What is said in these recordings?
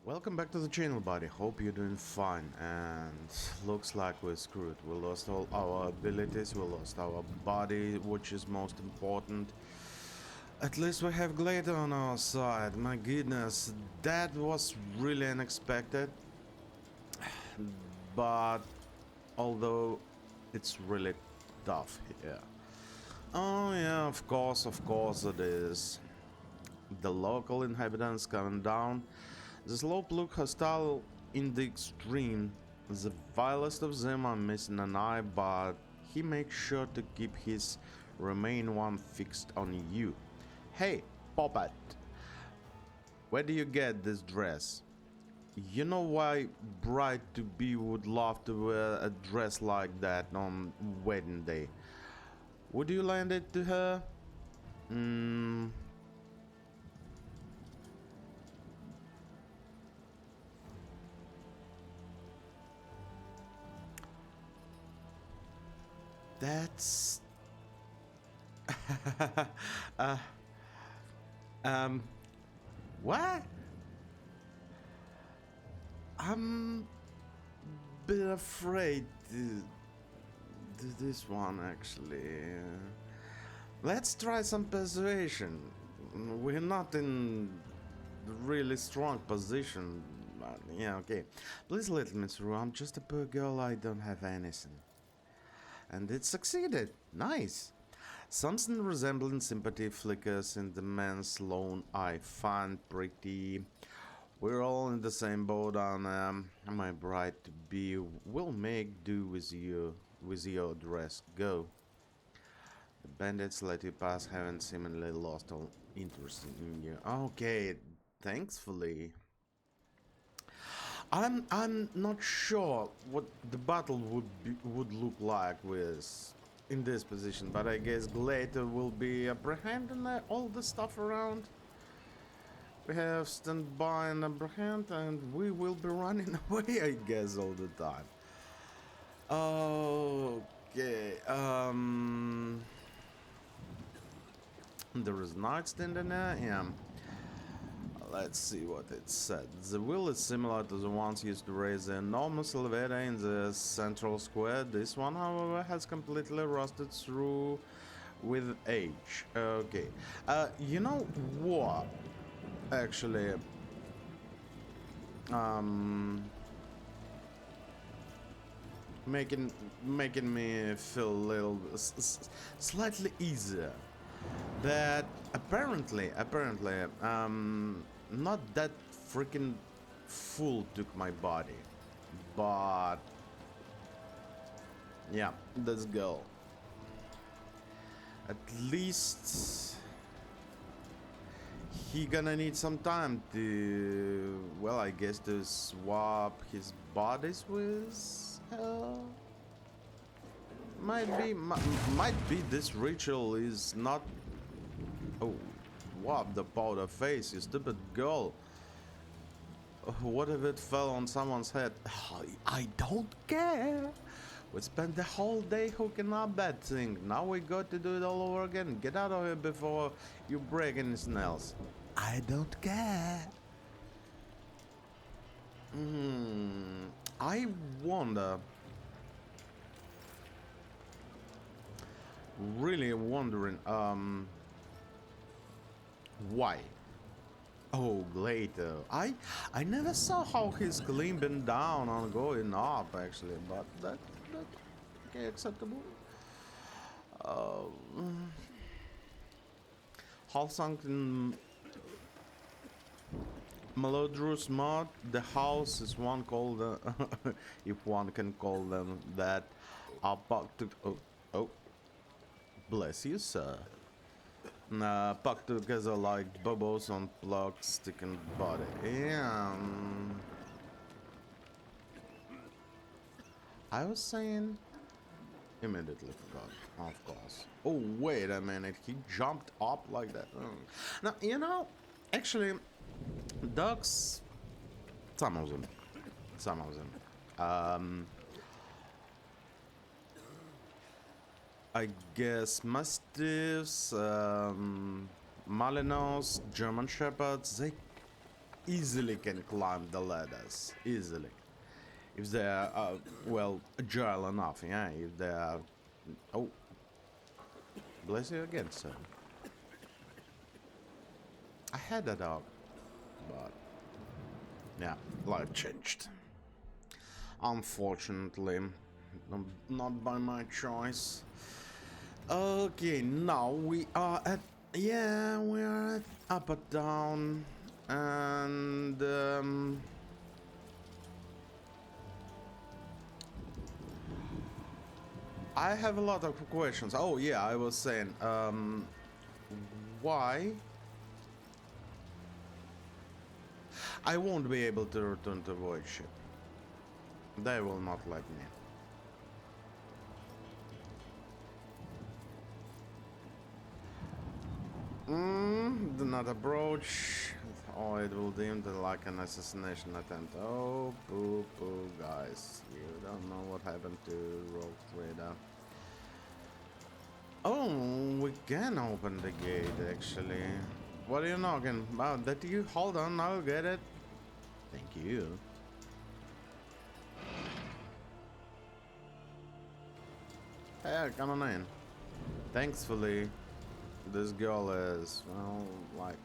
Welcome back to the channel, buddy. Hope you're doing fine. And looks like we're screwed. We lost all our abilities, we lost our body, which is most important. At least we have Glader on our side. My goodness, that was really unexpected. But although it's really tough here. Oh yeah, of course it is. The local inhabitants coming down. The slope look hostile in the extreme. The vilest of them are missing an eye, but he makes sure to keep his remain one fixed on you. Hey, Poppet, where do you get this dress? You know why bride-to-be would love to wear a dress like that on wedding day. Would you lend it to her? That's... uh, what? I'm a bit afraid to do this one, actually. Let's try some persuasion. We're not in really strong position, but yeah, okay. Please let me through. I'm just a poor girl. I don't have anything. And it succeeded. Nice. Something resembling sympathy flickers in the man's lone eye. Fine, pretty. We're all in the same boat, and my bride-to-be will make do with your dress. Go. The bandits let you pass, having seemingly lost all interest in you. Okay, thankfully. I'm not sure what the battle would look like with in this position, but I guess later will be apprehending all the stuff around. We have stand by and apprehend, and we will be running away, I guess, all the time. Okay. There is nightstand in there. Yeah. Let's see what it said. The wheel is similar to the ones used to raise the enormous elevator in the central square. This one, however, has completely rusted through with age. Okay. You know what? Actually, making me feel a little slightly easier. That apparently, not that freaking fool took my body, but yeah, this girl. At least he gonna need some time to, well, I guess to swap his bodies with her. Might be this ritual is not. Oh, what the powder face, you stupid girl. What if it fell on someone's head? I don't care. We spent the whole day hooking up that thing. Now we got to do it all over again. Get out of here before you break anything else. I don't care. I wonder. Really wondering, why? Oh, later. I never saw how he's climbing down and going up, actually, but that okay, acceptable. How sunken Melodrus mod, the house is one called, if one can call them that, are packed to, oh, bless you, sir. Packed together like bubbles on plug sticking body. Yeah. I was saying. Immediately forgot, of course. Oh, wait a minute. He jumped up like that. Now, you know, actually, dogs. Some of them. Some of them. I guess Mastiffs, Malinos, German Shepherds, they easily can climb the ladders. Easily. If they are, well, agile enough, yeah? If they are... Oh. Bless you again, sir. I had a dog, but... yeah, life changed. Unfortunately. Not by my choice. Okay, now we are at... yeah, we are at up and down. And... I have a lot of questions. Oh yeah, I was saying, why I won't be able to return to Void Ship. They will not let me. Do not approach. Oh, it will deem it like an assassination attempt. Oh, poo poo, guys. You don't know what happened to Rogue Trader. Oh, we can open the gate, actually. What are you knocking about? That you? Hold on, I'll get it. Thank you. Hey, come on in. Thankfully, this girl is, well, like,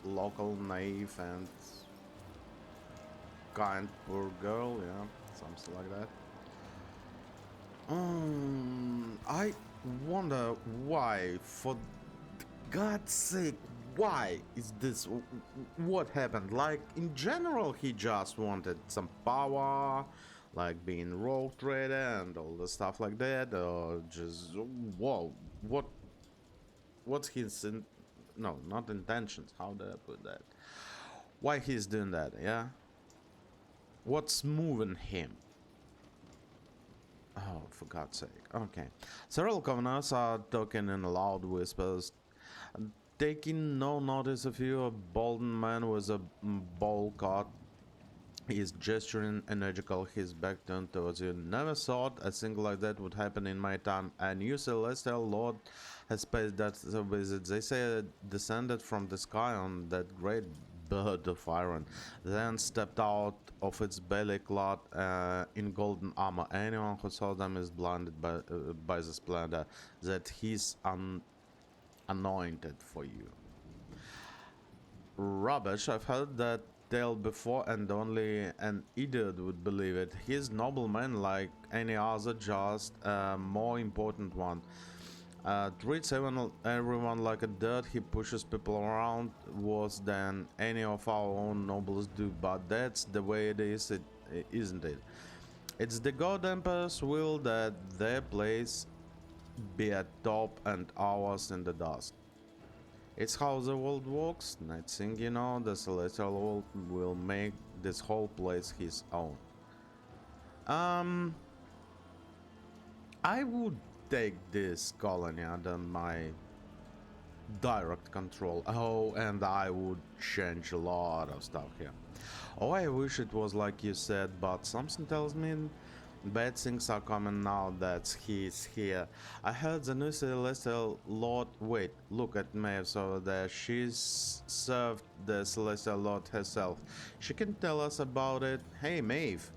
local, naive, and kind poor girl, yeah, something like that. I wonder why, for God's sake, why is this? What happened? Like, in general, he just wanted some power, like being rogue trader and all the stuff like that, or just, whoa, what's his, no, not intentions, how did I put that? Why he's doing that, yeah? What's moving him? Oh, for God's sake. Okay. Several commoners are talking in loud whispers, taking no notice of you. A bald man with a bowl cut. He is gesturing energical, his back turned towards you. Never thought a thing like that would happen in my time. A new celestial lord has paid that visit. They say it descended from the sky on that great bird of iron, then stepped out of its belly clad in golden armor. Anyone who saw them is blinded by the splendor that he's anointed for you. Rubbish, I've heard that tale before and only an idiot would believe it. He's nobleman like any other, just a more important one. Treats everyone like a dirt. He pushes people around worse than any of our own nobles do, but that's the way it is, isn't it? It's the God Emperor's will that their place be at top and ours in the dust. It's how the world works. Next thing you know, the celestial world will make this whole place his own. I would take this colony under my direct control. Oh, and I would change a lot of stuff here. Oh, I wish it was like you said, but something tells me bad things are coming now that he's here. I heard the new Celestial Lord. Wait, look at Maeve over there. She's served the Celestial Lord herself. She can tell us about it. Hey, Maeve.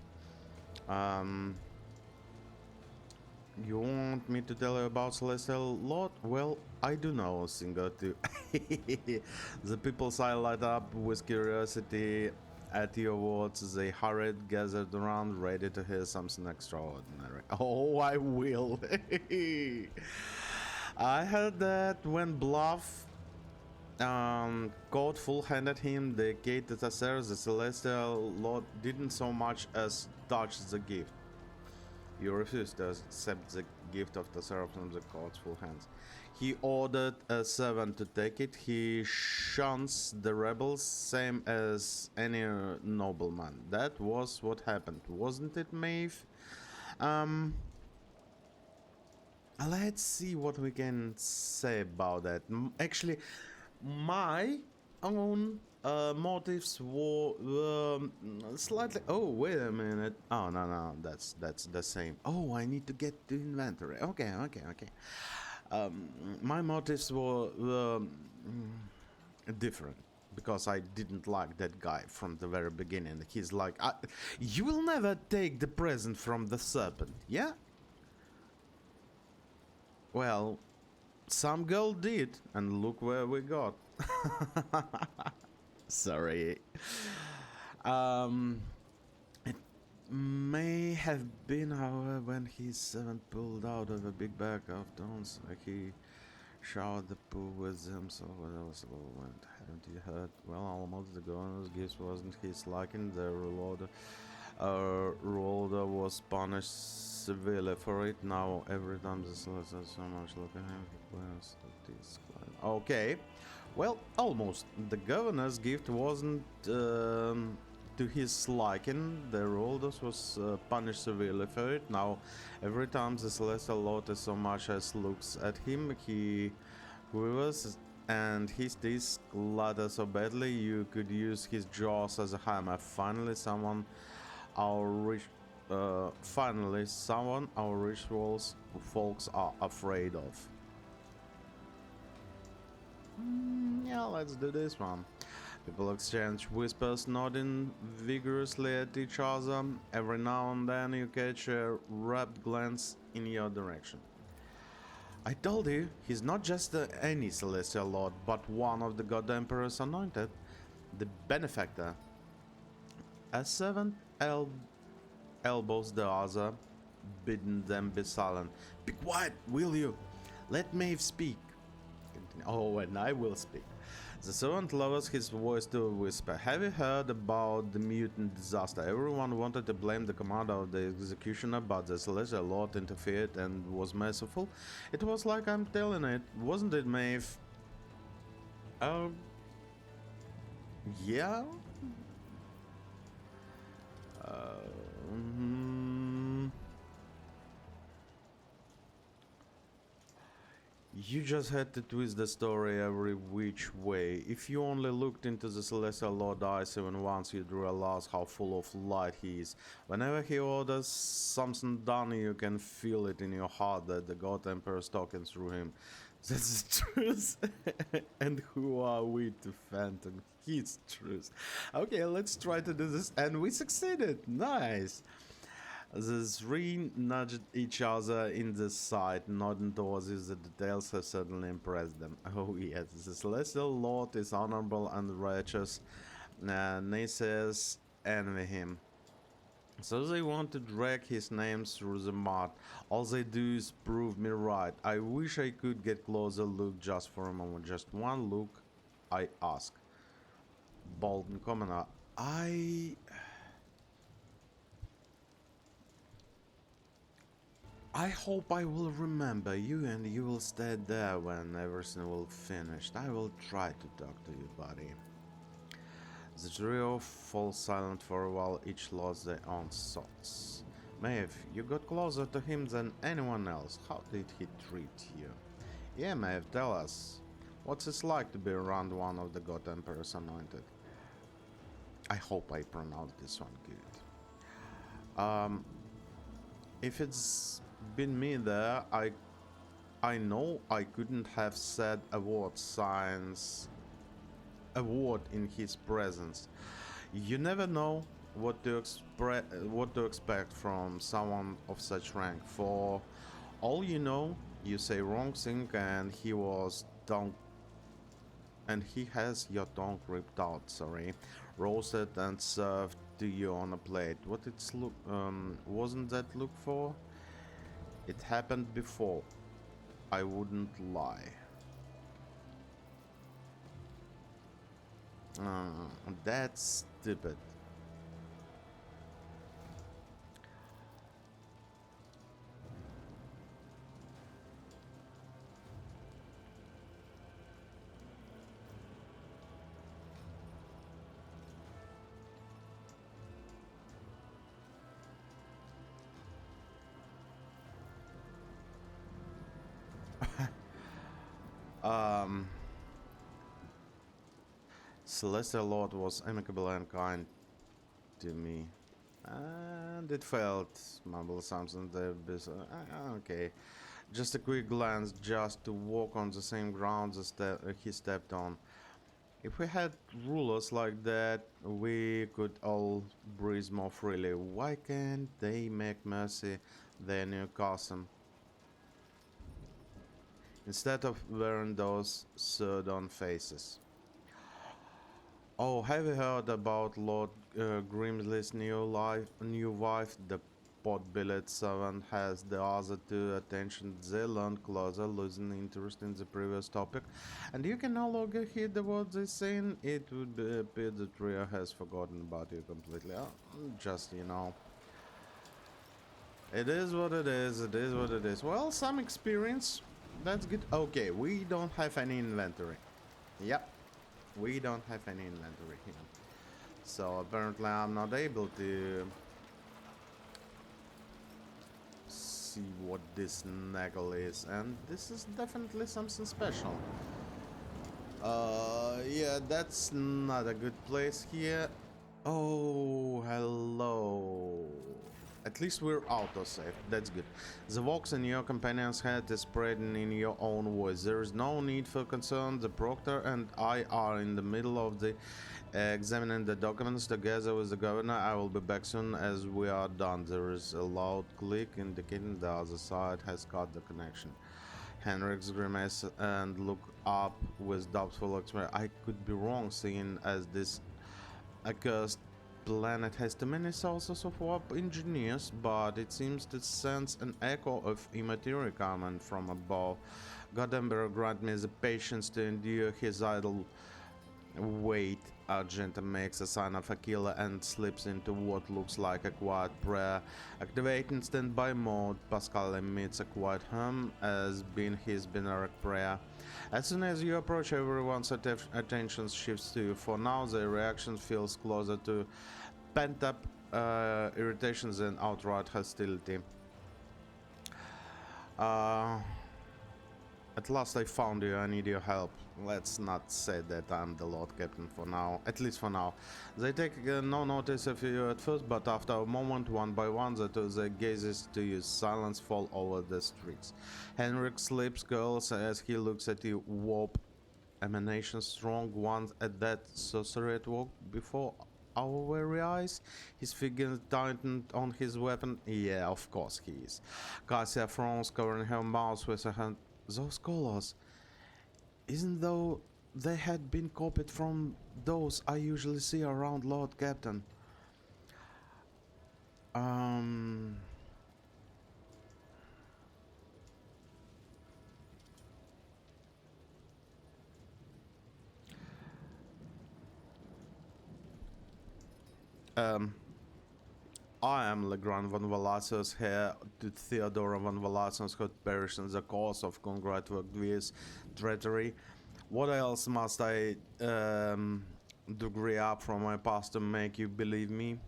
You want me to tell you about Celestial Lord? Well, I do know a thing or two. The people's eye light up with curiosity at your words. They hurried, gathered around, ready to hear something extraordinary. Oh, I will. I heard that when Bluff caught full-handed him, the gate at Acer, the Celestial Lord didn't so much as touch the gift. You refused to accept the gift of the seraph from the court's full hands. He ordered a servant to take it. He shuns the rebels, same as any nobleman. That was what happened, wasn't it, Maeve? Let's see what we can say about that. Actually, my own motives were slightly. Oh, wait a minute. Oh no, that's the same. Oh, I need to get to inventory. Okay. My motives were different. because I didn't like that guy from the very beginning. He's like, you will never take the present from the serpent, yeah? Well, some girl did, and look where we got. Sorry. It may have been, however, when his servant pulled out of a big bag of stones. He showered the pool with them, so what else went? Haven't you heard? Well, almost the governor's gift wasn't his liking. The ruler was punished severely for it. Now, every time the solicitor so much look at him, he plans to disclaim. Okay. Well, almost. The governor's gift wasn't to his liking. The Roldus was punished severely for it. Now, every time the Celestial Lord so much as looks at him, he quivers and his teeth clatter so badly you could use his jaws as a hammer. Finally, someone our rich folks are afraid of. Yeah, let's do this one. People exchange whispers, nodding vigorously at each other. Every now and then you catch a rapt glance in your direction. I told you, he's not just any celestial lord, but one of the God Emperor's anointed, the benefactor. A servant elbows the other, bidding them be silent. Be quiet, will you? Let Maeve speak. Oh, and I will speak. The servant lowers his voice to a whisper. Have you heard about the mutant disaster? Everyone wanted to blame the commander of the executioner, but the Celestial Lord interfered and was merciful. It was like I'm telling it, wasn't it, Maeve? Yeah? You just had to twist the story every which way. If you only looked into the Celestial Lord's eyes even once, you'd realize how full of light he is. Whenever he orders something done, you can feel it in your heart that the God Emperor is talking through him. That's the truth. And who are we to phantom his truth? Okay, let's try to do this. And we succeeded. Nice. The three nudged each other in the side, nodding towards you. The details have certainly impressed them. Oh yes, the Celestial Lord is honorable and righteous. Naysayers envy him. So they want to drag his name through the mud. All they do is prove me right. I wish I could get closer look just for a moment. Just one look, I ask. Bolton Commoner, I hope I will remember you and you will stay there when everything will finish. I will try to talk to you, buddy. The trio fall silent for a while, each lost their own thoughts. Maeve, you got closer to him than anyone else. How did he treat you? Yeah, Maeve, tell us. What's it like to be around one of the God Emperor's anointed? I hope I pronounced this one good. If it's been me there, I know I couldn't have said a word in his presence. You never know what to expect from someone of such rank. For all you know, you say wrong thing and he has your tongue ripped out, roasted and served to you on a plate. Wasn't that looked for? It happened before. I wouldn't lie. That's stupid. Celestial Lord was amicable and kind to me. And it felt, mumbled something, okay. Just a quick glance, just to walk on the same ground he stepped on. If we had rulers like that, we could all breathe more freely. Why can't they make Mercy their new custom? Instead of wearing those sardine faces. Oh, have you heard about Lord Grimsley's new wife? The pot-bellied servant has the other two attention. They learn closer, losing interest in the previous topic, and you can no longer hear the words they saying. It would be appear that Rhea has forgotten about you completely. Just, you know. It is what it is, it is what it is. Well, some experience. That's good. Okay, we don't have any inventory. Yep. We don't have any inventory here. So apparently I'm not able to see what this Nagel is. And this is definitely something special. Yeah, that's not a good place here. Oh, hello. At least we're auto-safe. That's good. The vox in your companion's head is spreading in your own voice. There is no need for concern. The proctor and I are in the middle of the examining the documents together with the governor. I will be back soon as we are done. There is a loud click indicating the other side has cut the connection. Henrik's grimace and look up with doubtful expression. I could be wrong, seeing as this accursed planet has too many sources of warp engineers, but it seems to sense an echo of immaterial coming from above. God Emperor, grant me the patience to endure his idle wait. Argenta makes a sign of a killer and slips into what looks like a quiet prayer. Activating standby mode, Pascal emits a quiet hum as being his binary prayer. As soon as you approach, everyone's attention shifts to you. For now, the reaction feels closer to pent-up irritation than outright hostility. At last I found you, I need your help. Let's not say that I'm the Lord Captain for now, at least for now. They take no notice of you at first, but after a moment, one by one, their gazes to you, silence fall over the streets. Henrik's lips curls as he looks at you, warp emanation strong ones at that sorcery at work before our very eyes. His fingers tightened on his weapon. Yeah, of course he is. Cassia frowns, covering her mouth with her hand. Those colors, isn't though they had been copied from those I usually see around Lord Captain. I am Legrand von Valacios, heir to Theodora von Valacios, who perished in the course of Congrad Workvies treachery. What else must I degree up from my past to make you believe me?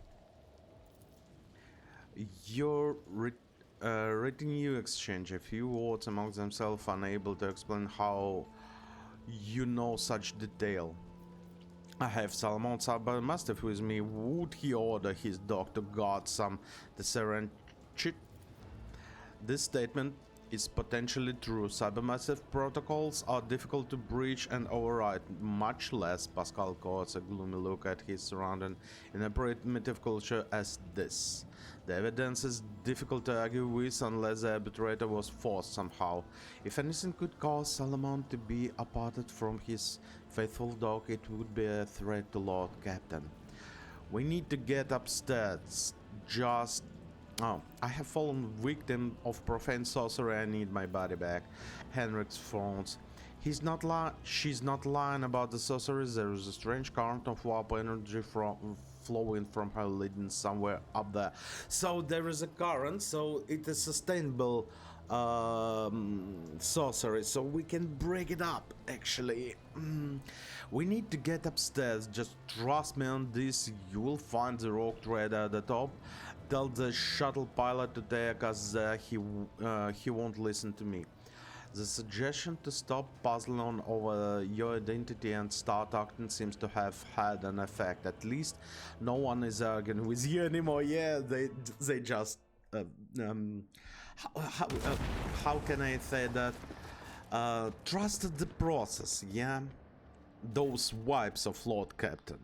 Your retinue exchange a few words among themselves, unable to explain how you know such detail. I have Salomon Sabamastev with me. Would he order his dog to guard some Tesserant chit? This statement is potentially true. Cybermassive protocols are difficult to breach and override, much less Pascal caused a gloomy look at his surrounding in a primitive culture as this. The evidence is difficult to argue with unless the arbitrator was forced somehow. If anything could cause Solomon to be aparted from his faithful dog, it would be a threat to Lord Captain. We need to get upstairs. Just... Oh, I have fallen victim of profane sorcery. I need my body back. Henrik's frowns. She's not lying about the sorcery. There is a strange current of warp energy flowing from her leading somewhere up there. So there is a current, so it is sustainable sorcery, so we can break it up, actually. We need to get upstairs. Just trust me on this. You will find the rogue trader at the top. Tell the shuttle pilot to take us there. He won't listen to me. The suggestion to stop puzzling over your identity and start acting seems to have had an effect. At least no one is arguing with you anymore. Yeah, they just how can I say that? Trusted the process. Yeah. those vibes of Lord Captain.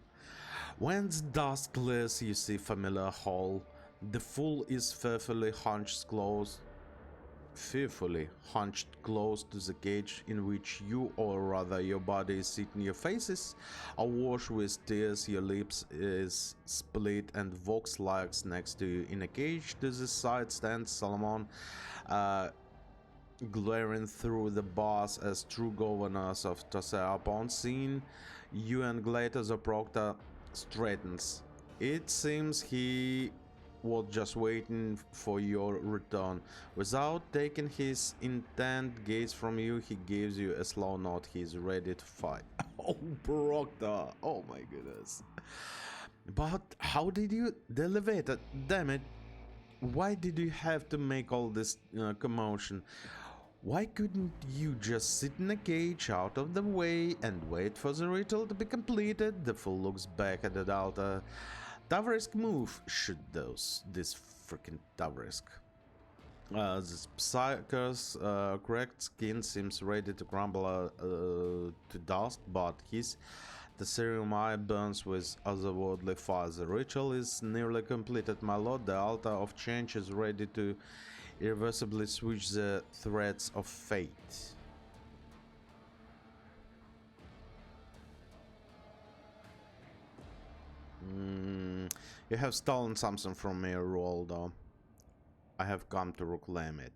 When the dust clears, you see familiar hall. The fool is fearfully hunched close to the cage in which you, or rather your body, is sitting. Your face is awash with tears, your lips is split, and Vox lies next to you. In a cage to the side stands Solomon, glaring through the bars as true governors of Tosea. Upon seeing you and Glater, the proctor straightens. It seems he was just waiting for your return. Without taking his intent gaze from you, he gives you a slow nod. He's ready to fight. Oh, Proctor! Oh my goodness. But how did you deliver it? Damn it. Why did you have to make all this commotion? Why couldn't you just sit in a cage out of the way and wait for the ritual to be completed? The fool looks back at the altar. Tavrisk move, shoot this freaking Tavrisk. The Psyker's cracked skin seems ready to crumble to dust, but his Tesserium eye burns with otherworldly fire. The ritual is nearly completed, my lord. The altar of change is ready to irreversibly switch the threads of fate. You have stolen something from me, Roldo. I have come to reclaim it.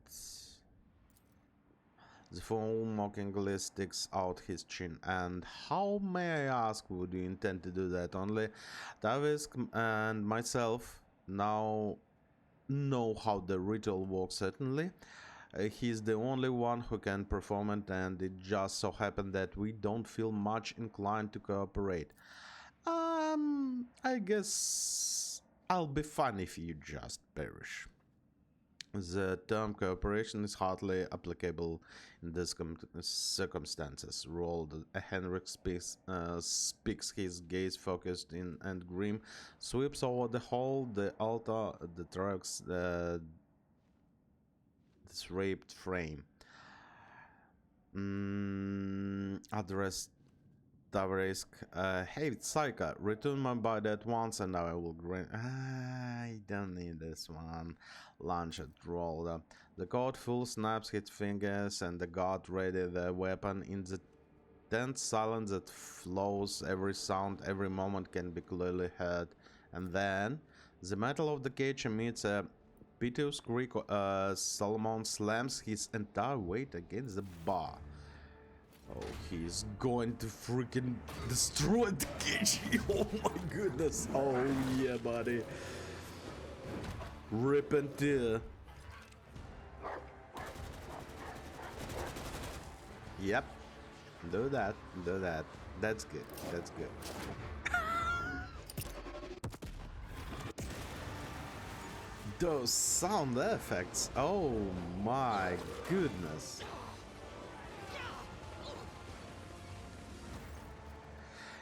The fool mockingly sticks out his chin. And how, may I ask, would you intend to do that? Only Tavisk and myself now know how the ritual works, certainly. He's the only one who can perform it, and it just so happened that we don't feel much inclined to cooperate. I guess I'll be fine if you just perish. The term cooperation is hardly applicable in these circumstances. Rolled. Henrik speaks his gaze focused in and grim, sweeps over the hall, the altar, the trucks, this raped frame. Address Tavrisk. Hey, Psyker, return my body at once and I will grant. I don't need this one. Lunge at Rolda. The court fool snaps his fingers and the guard ready the weapon. In the tense silence that flows, every sound, every moment can be clearly heard. And then the metal of the cage emits a piteous shriek. Solomon slams his entire weight against the bar. Oh, he's going to freaking destroy the cage. Oh my goodness. Oh yeah, buddy. Rip and tear. Yep. Do that. Do that. That's good. That's good. Those sound effects. Oh my goodness.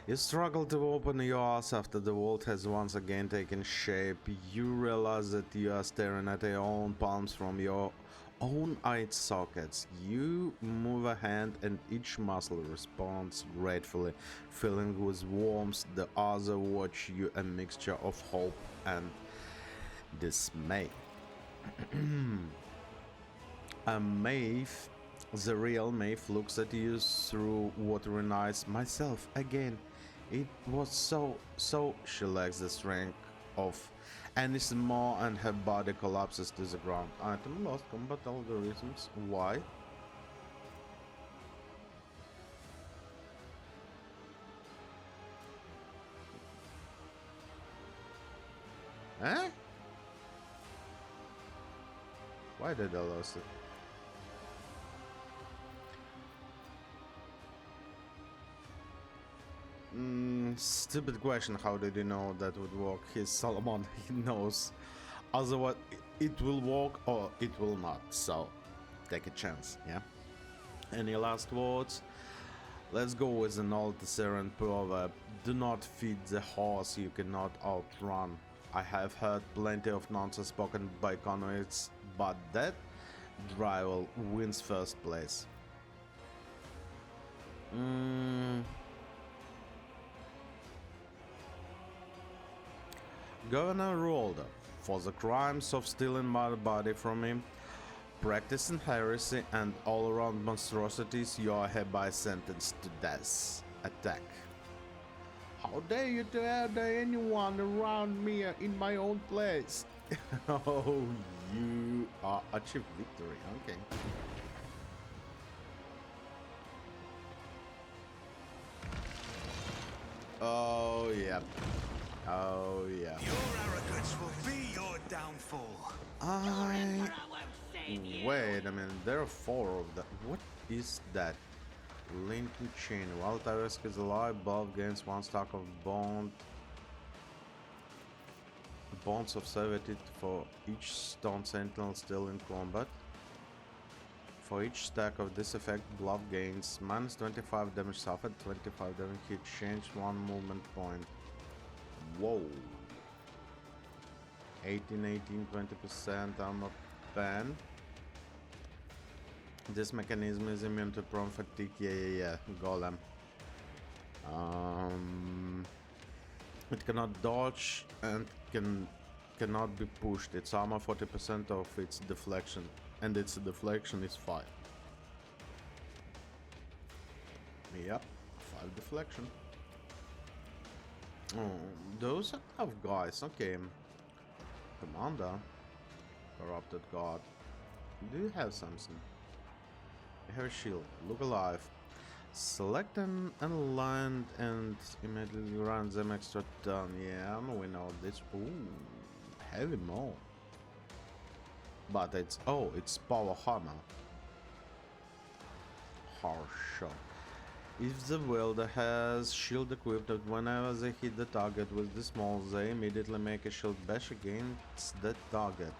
You struggle to open your eyes after the vault has once again taken shape. You realize that you are staring at your own palms from your own eye sockets. You move a hand and each muscle responds gratefully, filling with warmth. The other watch you, a mixture of hope and dismay. Maeve, the real Maeve, looks at you through watery eyes. Myself again. It was so. She lacks the strength of anything more and her body collapses to the ground. Item lost, combat algorithms. Why? Huh? Why did I lose it? Stupid question. How did you know that would work? He's Solomon. He knows. Otherwise, it will work or it will not. So, take a chance. Yeah. Any last words? Let's go with an old Syrian proverb. Do not feed the horse you cannot outrun. I have heard plenty of nonsense spoken by convicts, but that drivel wins first place. Governor ruled for the crimes of stealing my body from him, practicing heresy, and all-around monstrosities, you are hereby sentenced to death. Attack. How dare you dare anyone around me in my own place? Oh, you are achieved victory. Okay. Oh yeah. Oh yeah. Your arrogance will be your downfall. Wait a minute. There are 4 of them. What is that? Linking chain. While Tyresk is alive, Bob gains 1 stack of bonds of servitude for each stone sentinel still in combat. For each stack of this effect, Bluff gains minus 25 damage suffered, 25 damage hit, change 1 movement point. Whoa. 18, 20% armor pen. This mechanism is immune to prone fatigue. Yeah. Golem. It cannot dodge and cannot be pushed. Its armor 40% of its deflection, and its deflection is 5. Yep, 5 deflection. Oh, those are tough guys. Okay. Commander. Corrupted God. Do you have something? You have a shield. Look alive. Select an unaligned and immediately run them extra turn. Yeah, we know this. Ooh, heavy maul. But it's power hammer. Harsh shot. If the wielder has shield equipped, whenever they hit the target with this maul, they immediately make a shield bash against that target.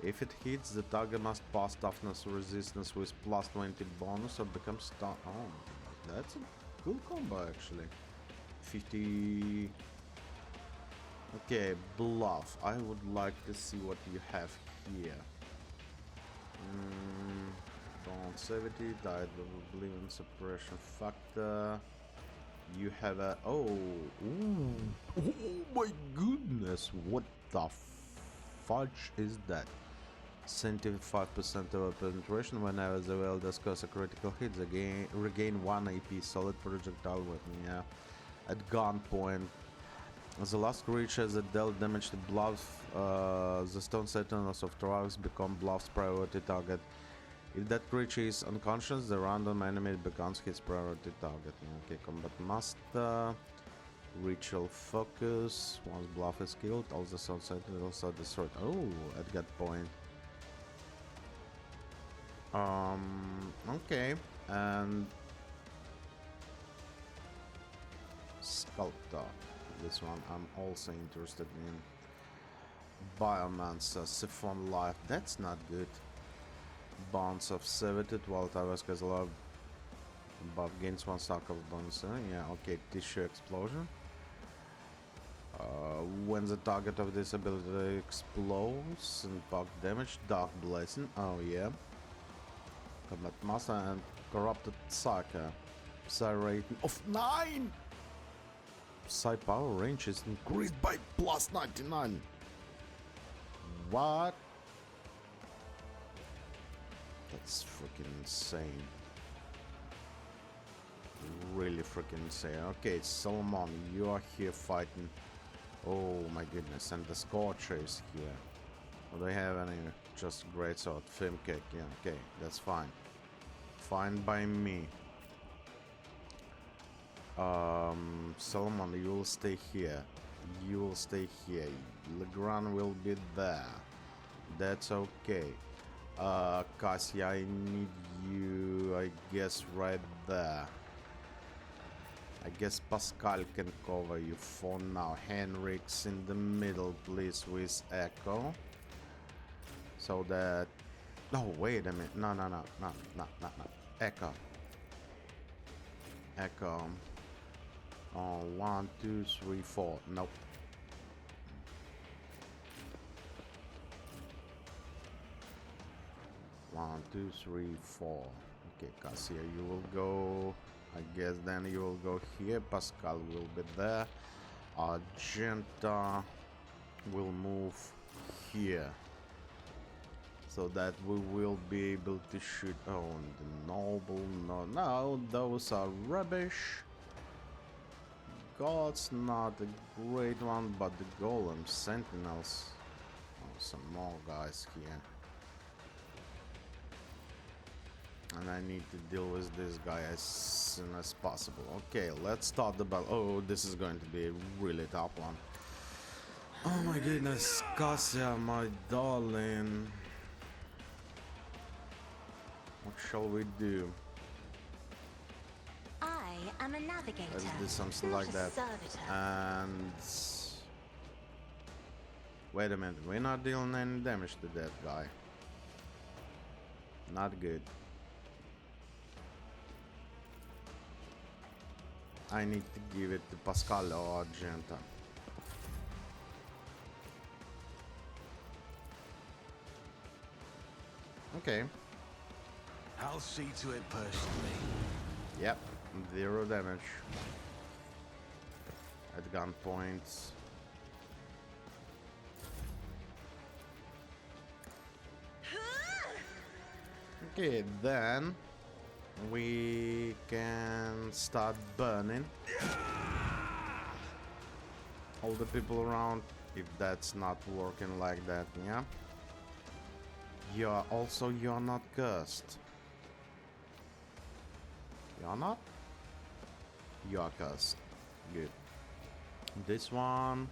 If it hits, the target must pass toughness resistance with plus 20 bonus or become stunned. Oh, that's a cool combo actually. 50. Okay, Bluff. I would like to see what you have here. Bond 70, died of oblivion suppression factor. You have a oh my goodness, what the fudge is that? 75% of penetration whenever the wielder scores a critical hit, they regain 1 AP solid projectile weapon. Yeah, at gunpoint. The last creature that dealt damage to Bluff, the stone sentinels of Travis become Bluff's priority target. If that creature is unconscious, the random enemy becomes his priority target. Okay, Combat Master, Ritual Focus. Once Bluff is killed, all the stone sentinels are destroyed. Oh, at that point. Okay, and Sculptor. This one I'm also interested in. Biomancer, Siphon Life. That's not good. Bonds of Servitude while Tyresk is alive. Buff gains 1 stack of bonus. Yeah, okay. Tissue Explosion. When the target of this ability explodes, impact damage. Dark Blessing. Oh yeah. Combat Master and Corrupted Psyker. Psy rating of 9! Psy power range is increased by plus 99. What? That's freaking insane. Really freaking insane. Okay, Solomon, you are here fighting. Oh my goodness, and the Scorcher is here. Do they have any? Just greatsword, film kick. Yeah, okay, that's fine. Fine by me. Solomon, you will stay here. You will stay here. Legrand will be there. That's okay. Cassia, I need you, I guess, right there. I guess Pascal can cover you for now. Henrik's in the middle, please, with Echo. So that... Oh, wait a minute. No. Echo. Echo. Oh, 1, 2, 3, 4. Nope. One, 2, 3, 4. Okay, Cassia, you will go. I guess then you will go here. Pascal will be there. Argenta. will move here, so that we will be able to shoot. Oh, the noble, no, those are rubbish. God's not a great one, but the golem sentinels. Oh, some more guys here. And I need to deal with this guy as soon as possible. Okay, let's start the battle. Oh, this is going to be a really tough one. Oh my goodness, Cassia, my darling. What shall we do? I am a navigator. Let's do something not like a that. servitor. And wait a minute, we're not dealing any damage to that guy. Not good. I need to give it to Pascal or Argenta. Okay. I'll see to it personally. Yep. 0 damage. At gunpoint. Okay, then we can start burning all the people around, if that's not working like that. Yeah, you're not cursed. You're not? You are cursed. Good. This one,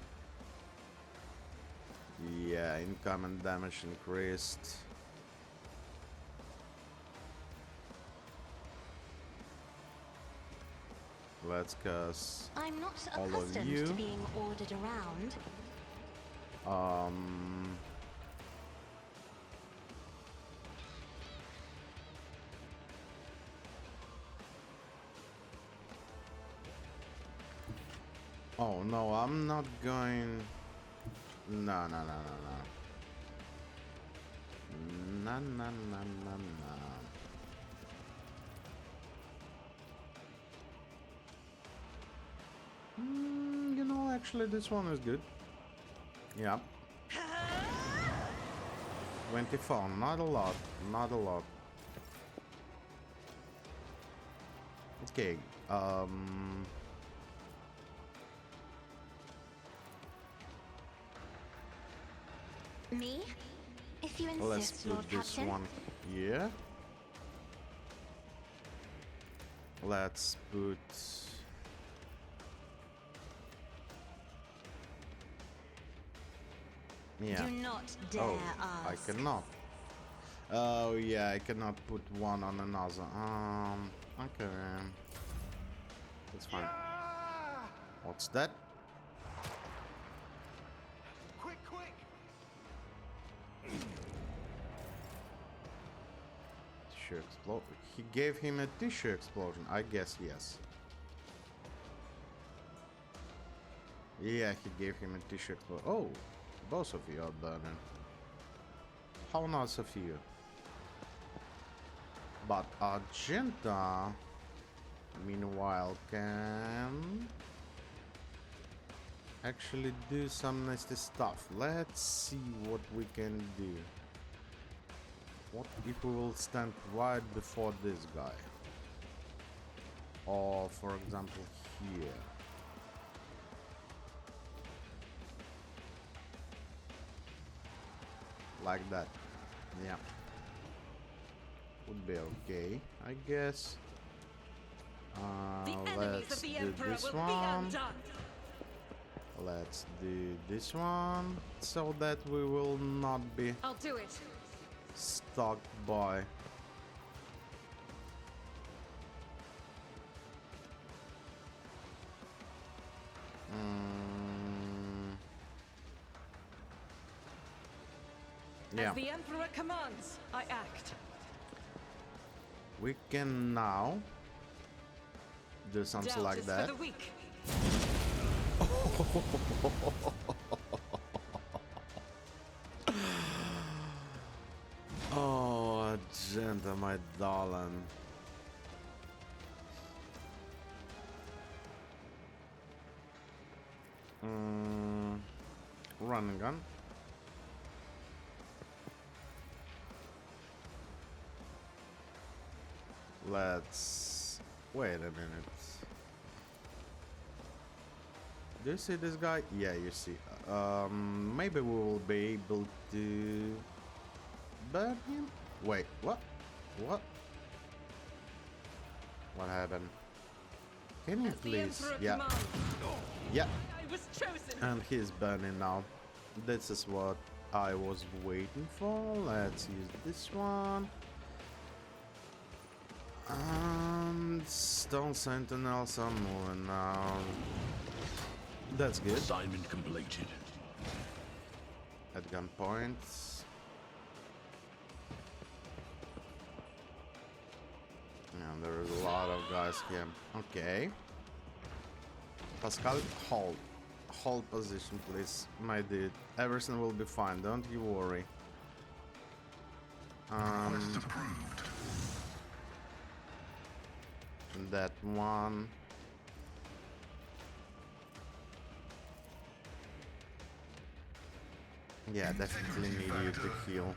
yeah, incoming damage increased. Let's curse I'm not all of accustomed you. to being ordered around. Oh no, I'm not going. No, no, no, no, no. No, no, no, no, no. You know, actually, this one is good. Yeah. 24, not a lot, not a lot. Okay, Me? If you let's insist, put Lord this Captain. one here. Let's put... Yeah. Do not dare Oh, ask. I cannot. Oh yeah, I cannot put one on another. Okay. That's fine. What's that? Quick, quick! Tissue explosion. He gave him a tissue explosion. I guess yes. Yeah, he gave him a tissue explosion. Oh, both of you are burning. How nice of you. But Argenta, meanwhile, can actually do some nasty stuff. Let's see what we can do. What if we will stand right before this guy? Or, for example, here. Like that. Yeah. Would be okay, I guess. Let's do this one. Let's do this one, so that we will not be I'll do it. stuck by. Yeah, As the Emperor commands, I act. we can now do something Doubt like is that. for the weak. Oh, Argenta, my darling. run and gun. Let's wait a minute. Do you see this guy? Yeah, you see. Maybe we will be able to burn him. Wait, what? What? What happened? Can you As the please? Emperor Yeah, commands, yeah. I was chosen. And he's burning now. This is what I was waiting for. Let's use this one. And Stone Sentinels are moving now. That's good. Assignment completed. At gunpoint. And there is a lot of guys here. Okay. Pascal, hold. Hold position, please, my dude. Everything will be fine. Don't you worry. That one. Yeah, definitely need you to heal.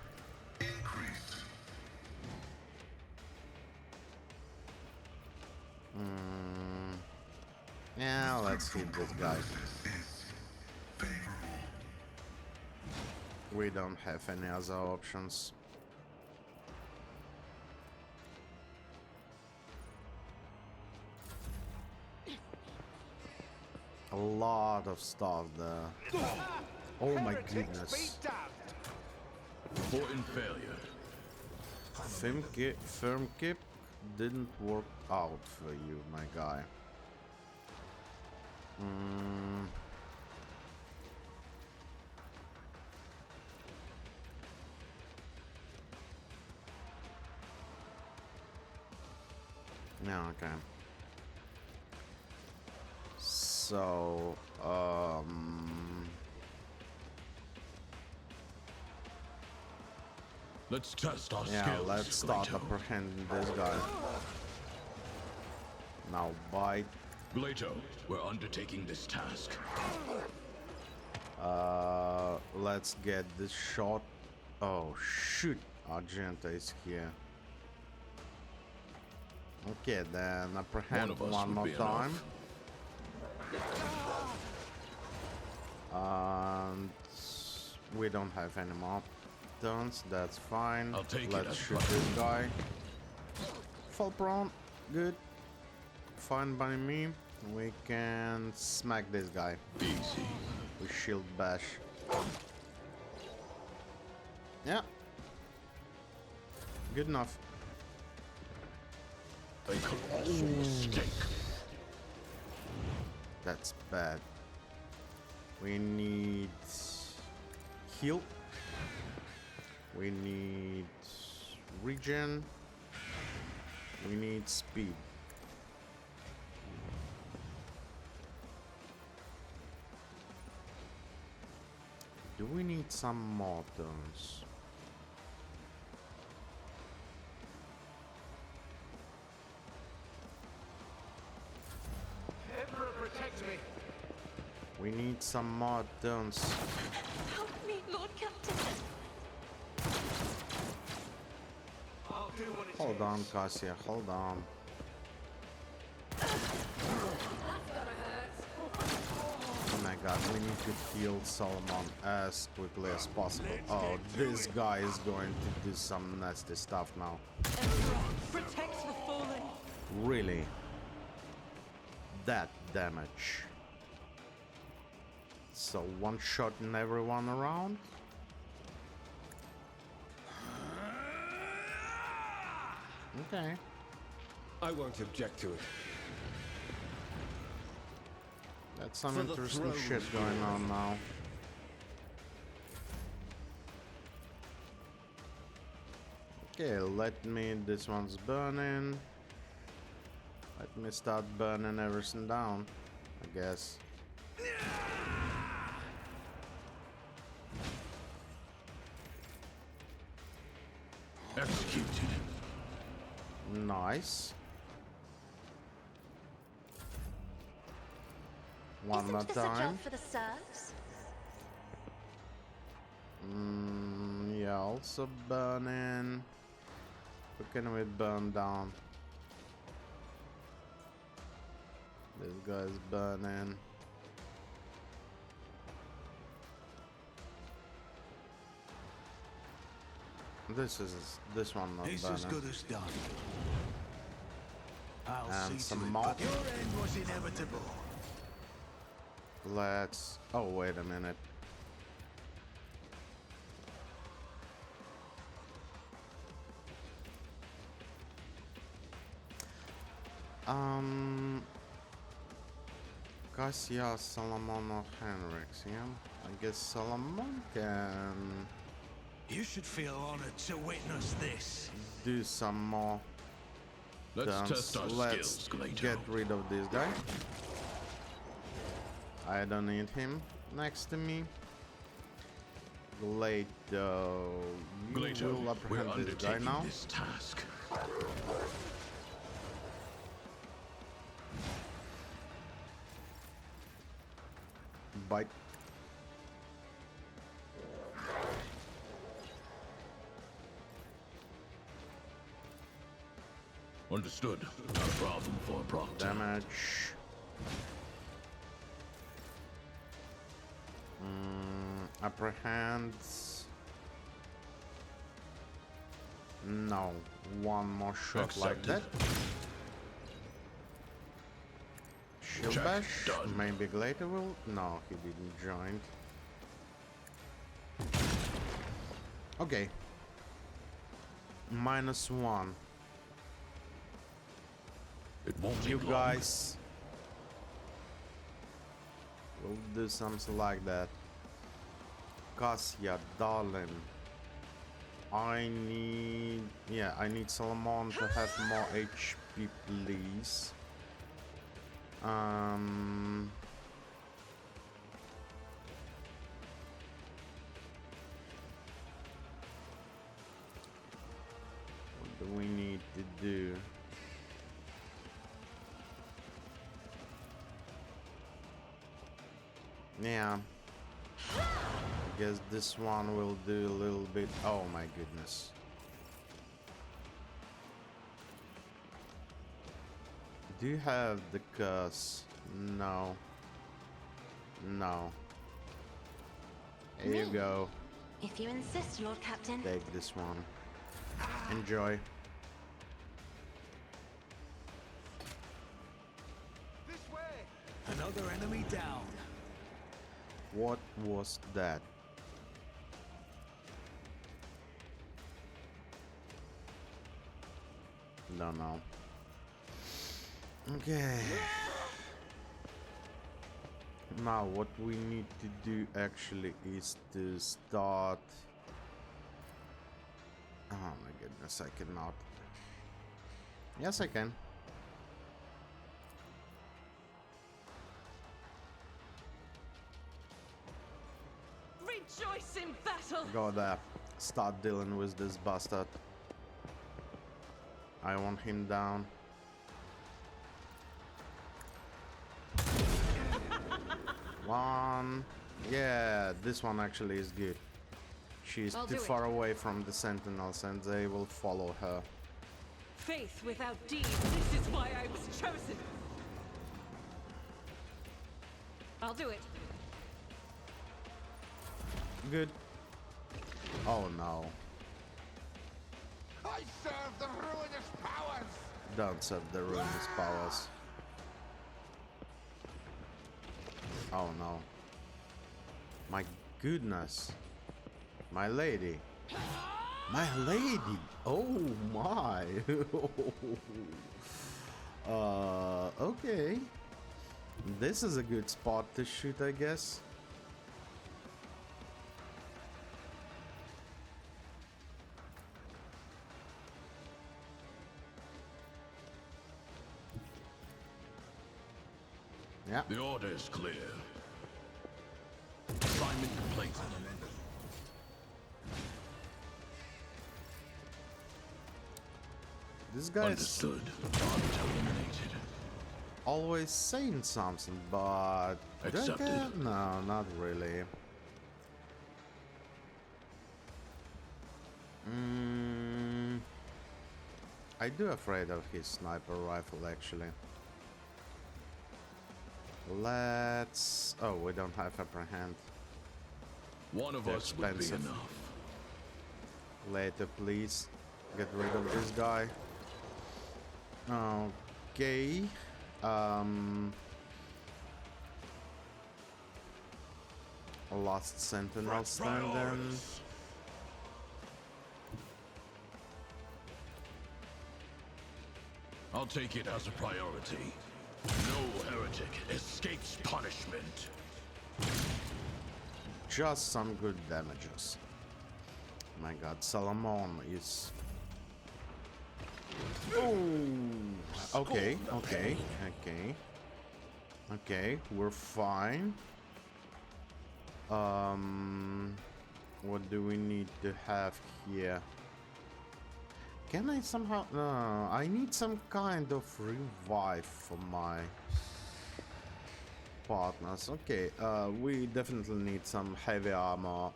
Yeah, let's hit this guy. We don't have any other options. A lot of stuff there. Oh my goodness. Report in failure. Firm kip didn't work out for you, my guy. Yeah, okay. So, Let's test our yeah, skills. let's start Glato. apprehending this guy. Now bite. Glato, we're undertaking this task. Let's get this shot. Oh shoot, Argenta is here. Okay, then apprehend One of us one would more be time. enough. And we don't have any more turns, that's fine. I'll take it Let's as shoot planned. this guy. Fall prone, good. Fine by me. We can smack this guy. Easy. We shield bash. Yeah. Good enough. A colossal mistake. That's bad. We need heal. We need regen. We need speed. Do we need some more turns? Emperor, protect me. We need some more turns. Help me, Lord Captain. I'll do what it Hold on, Cassia, hold on. Oh my god, we need to heal Solomon as quickly as possible. Oh, this guy is going to do some nasty stuff now. Emperor, protect the fallen. Really? That damage. So one shot in everyone around? Okay. I won't object to it. That's some For the interesting throne. shit going on now. Okay, let me. This one's burning. Let me start burning everything down, I guess. Executed. Nice. One Isn't more this a time. job for the serfs? also burning. What can we burn down? This guy's burning. This one not This burning. as good as done. I'll And see some to it, more. but your end was inevitable. Let's... Oh, wait a minute. Cassia, Solomon or Henrix, yeah? I guess Solomon can You should feel honored to witness this. do some more Let's dance. test our Let's skills, Glato. get rid of this guy. I don't need him next to me. Glato, you Glato, will we're apprehend this guy undertaking now. this task. Bite. Understood. Not a problem for Proctor. Damage. Apprehends. No. One more shot like Accepted. that. Shield Check. bash. Done. Maybe Glater will. No, he didn't join. Okay. -1. It won't You take long. guys will do something like that. Cassia, darling. I need Solomon to have more HP, please. What do we need to do? Yeah. I guess this one will do a little bit. Oh my goodness. Do you have the curse? No. No. Here you Me? go. If you insist, Lord Captain. Take this one. Enjoy. This way. Another enemy down. What was that? Don't know. Okay. Now what we need to do actually is to start. Oh my goodness, I cannot. Yes, I can. Rejoice in battle! Go there. Start dealing with this bastard. I want him down. One. Yeah, this one actually is good. She's I'll too do it. far away from the sentinels and they will follow her. Faith without deeds, this is why I was chosen! I'll do it. Good. Oh no. I serve the ruinous powers. Don't serve the ruinous powers. Oh no. My goodness. My lady. My lady. Oh my. Okay. This is a good spot to shoot, I guess. Yeah. The order is clear. Assignment complete. This guy's Understood. Target eliminated. always saying something, but do I Accepted. get- No, not really. I do afraid of his sniper rifle actually. Let's... Oh, we don't have upper hand. One of They're us would be expensive. enough. Later, please. Get rid of this guy. Okay. Last sentinel standing. I'll take it as a priority. No heretic escapes punishment. Just some good damages. My god, Solomon is... Oh! Okay, okay, okay. Okay, we're fine. What do we need to have here? Can I somehow... No, I need some kind of revive for my partners. Okay, we definitely need some heavy armor.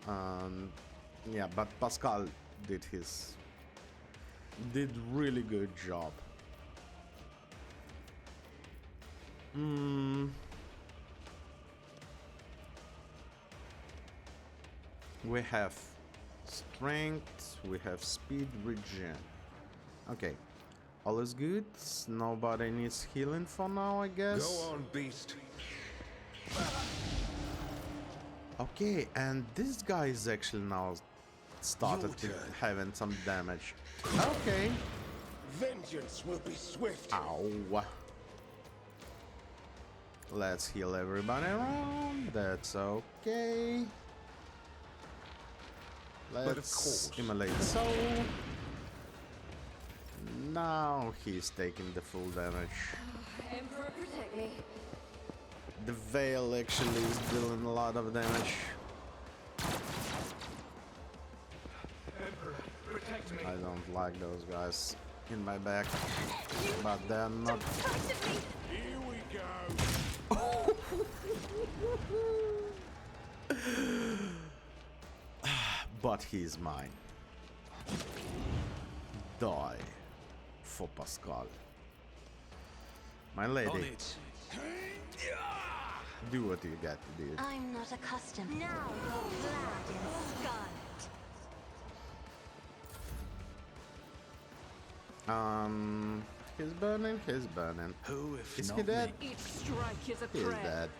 Yeah, but Pascal did really good job. We have strength, we have speed, regen. Okay, all is good. Nobody needs healing for now, I guess. Go on, beast. Okay, and this guy is actually now started to having some damage. Okay. Vengeance will be swift. Ow. Let's heal everybody around. That's okay. Let's immolate soul. Now he's taking the full damage. Emperor, protect me. The veil actually is dealing a lot of damage. Emperor, protect me. I don't like those guys in my back, but they're not. Here we go. But he's mine. Die for Pascal. My On lady, it. do what you got to do. I'm not accustomed. Now you're clad in scarlet. He's burning, he's burning. Who if Is not he dead? me? Each strike is a He is prayer. dead.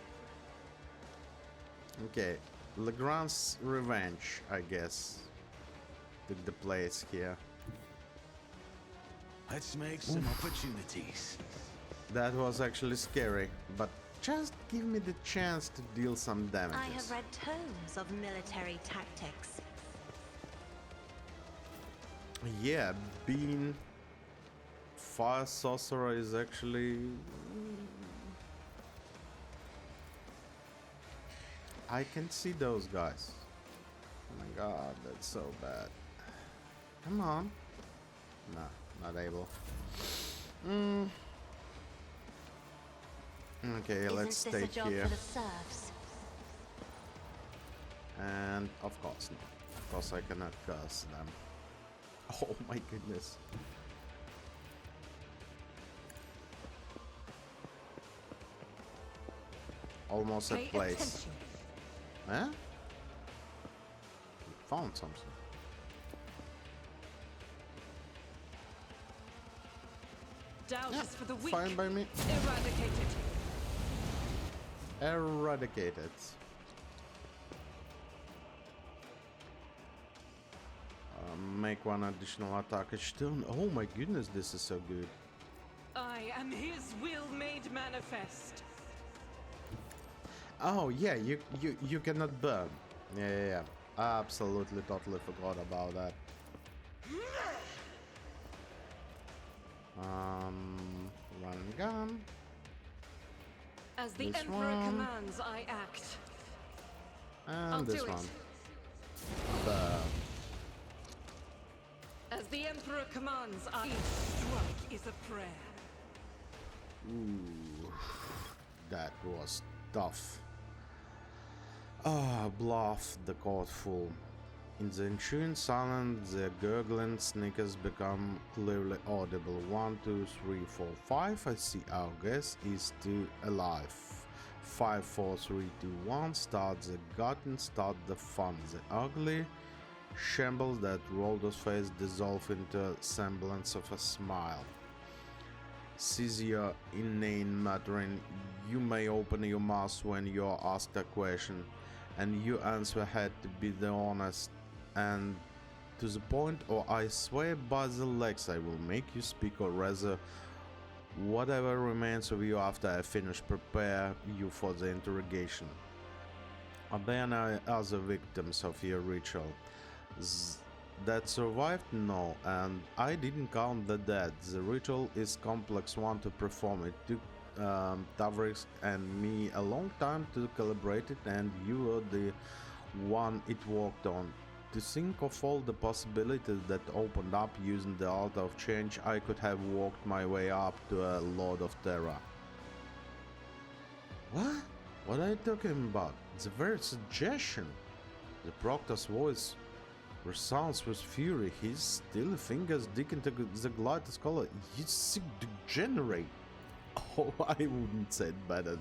Okay, Legrand's revenge, I guess, took the place here. Let's make some opportunities. That was actually scary, but just give me the chance to deal some damage. I have read tomes of military tactics. Yeah, being fire sorcerer is actually... I can see those guys. Oh my god, that's so bad. Come on. Nah, not able. Okay, let's Isn't this stay a job here. for the serfs? And of course not. Of course I cannot curse them. Oh my goodness. Almost at Pay place. attention. Huh? Found something. Doubt Yeah, is for the weak. fine by me. Eradicated. Eradicated. Make one additional attack each turn. Oh my goodness, this is so good. I am his will made manifest. Oh yeah, you cannot burn. Yeah. Absolutely, totally forgot about that. Run and gun. As the This Emperor one. commands, I act. And I'll this do it. one. Burn. As the Emperor commands, I... Each strike is a prayer. Ooh, that was tough. Ah, bluff the court full. In the ensuing silence, the gurgling snickers become clearly audible. 1, 2, 3, 4, 5. I see our guest is still alive. 5, 4, 3, 2, 1. Start the garden, start the fun. The ugly shambles that Roldo's face dissolve into a semblance of a smile. Cease your inane muttering. You may open your mouth when you are asked a question, and your answer had to be the honest and to the point, or I swear by the legs I will make you speak, or rather whatever remains of you after I finish prepare you for the interrogation. Are there any other victims of your ritual that survived? No, and I didn't count the dead. The ritual is complex one to perform. It took Tavris and me a long time to calibrate it, and you were the one it worked on. To think of all the possibilities that opened up using the altar of change, I could have walked my way up to a Lord of Terror. What? What are you talking about? The very suggestion. The Proctor's voice resounds with fury. His still fingers dig into the glider's collar. You sick degenerate. Oh, I wouldn't say it better.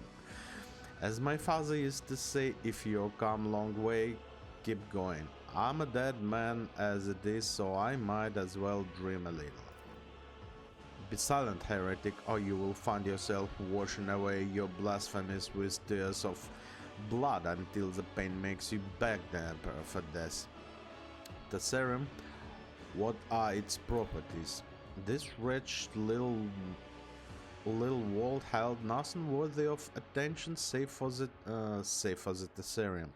As my father used to say, if you come long way, keep going. I'm a dead man as it is, so I might as well dream a little. Be silent, heretic, or you will find yourself washing away your blasphemies with tears of blood until the pain makes you beg the Emperor for death. Tessarium, what are its properties? This wretched little world held nothing worthy of attention save for the Tessarium.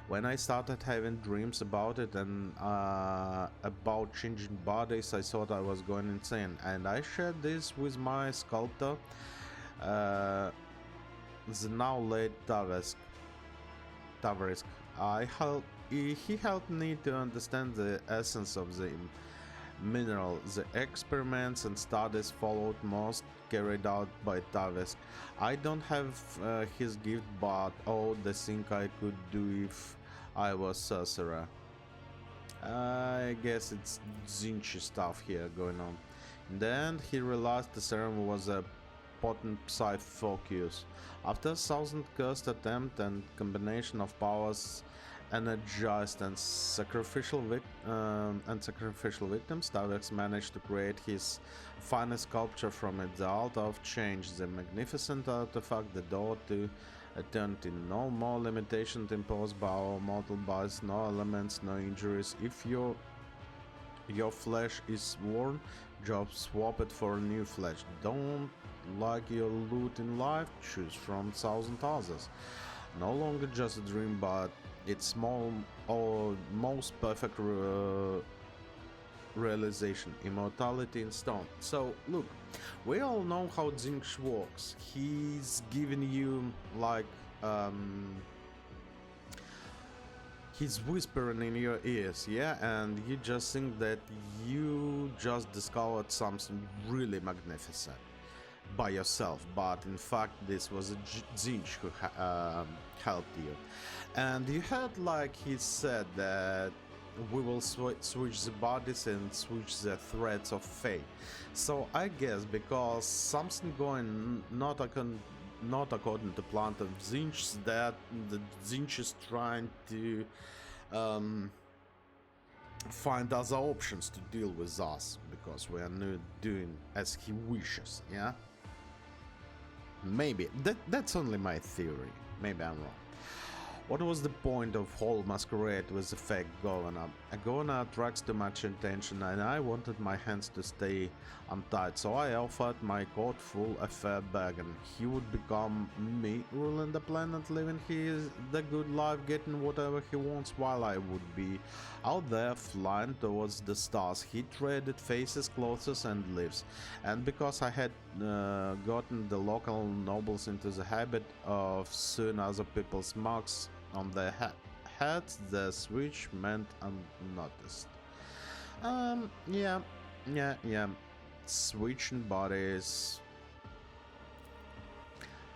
When I started having dreams about it and about changing bodies, I thought I was going insane, and I shared this with my sculptor, the now late Tavrisk. He helped me to understand the essence of the mineral. The experiments and studies followed most carried out by Tavrisk. I don't have his gift, but oh, the thing I could do if I was sorcerer. I guess it's Zinchi stuff here going on. In the end, he realized the serum was a potent Psi-focus. After 1,000 cursed attempts and combination of powers, energized and sacrificial victims, Tavrisk managed to create his finest sculpture from it, the Altar of Change, the magnificent artifact, the door to eternity. No more limitations imposed by our mortal bodies, no elements, no injuries. If your flesh is worn, just swap it for new flesh. Don't like your loot in life? Choose from 1,000 others. No longer just a dream, but its small or most perfect realization, immortality in stone. So look, we all know how Zinch works. He's giving you like he's whispering in your ears, yeah, and you just think that you just discovered something really magnificent by yourself, but in fact this was a Zinch who helped you. And you heard like he said that we will switch the bodies and switch the threads of fate. So I guess because something going not according to plan of Zinch, that the Zinch is trying to find other options to deal with us because we are not doing as he wishes, yeah? Maybe. That's only my theory. Maybe I'm wrong. What was the point of whole masquerade with the fake governor? A governor attracts too much attention, and I wanted my hands to stay untied, so I offered my court full a fair bargain. He would become me, ruling the planet, living the good life, getting whatever he wants, while I would be out there flying towards the stars. He traded faces, clothes, and lives, and because I had gotten the local nobles into the habit of sewing other people's marks on their heads, the switch meant unnoticed. Yeah. Switching bodies.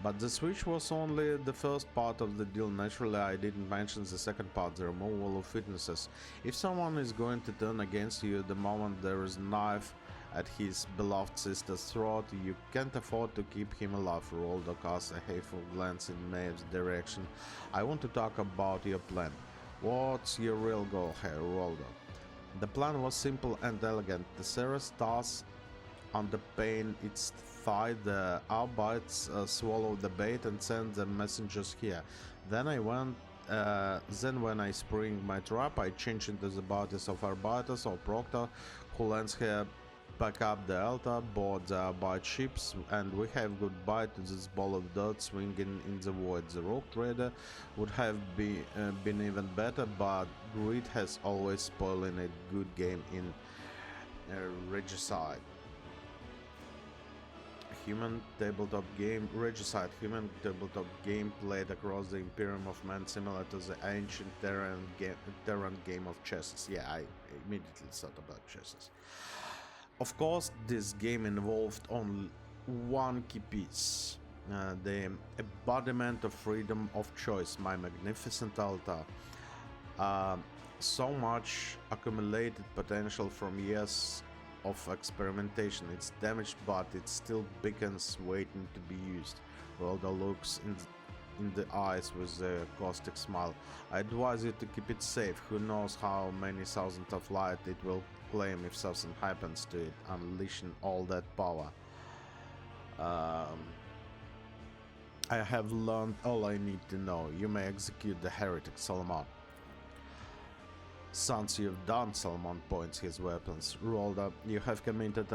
But the switch was only the first part of the deal. Naturally, I didn't mention the second part, the removal of witnesses. If someone is going to turn against you the moment there is a knife at his beloved sister's throat, you can't afford to keep him alive. Roldo casts a hateful glance in Maeve's direction. I want to talk about your plan. What's your real goal here, Roldo? The plan was simple and elegant. The Ceres stars on the pain its thigh, the Arbites swallow the bait and send the messengers here. Then when I spring my trap, I change into the bodies of Arbites or Proctor, who lands here, pack up the altar, board the Arbite ships, and we have goodbye to this ball of dirt swinging in the void. The Rogue Trader would have been even better, but greed has always spoiling a good game in Regicide. Regicide, human tabletop game played across the Imperium of Man, similar to the ancient Terran game of chess. Yeah, I immediately thought about chess. Of course, this game involved only one key piece, the embodiment of freedom of choice, my magnificent altar. So much accumulated potential from years of experimentation. It's damaged, but it still beacons waiting to be used. Roldo looks in the eyes with a caustic smile. I advise you to keep it safe. Who knows how many thousands of light it will claim if something happens to it, unleashing all that power. I have learned all I need to know. You may execute the heretic, Solomon. Since you've done, Solomon points his weapons. Roldo, you have committed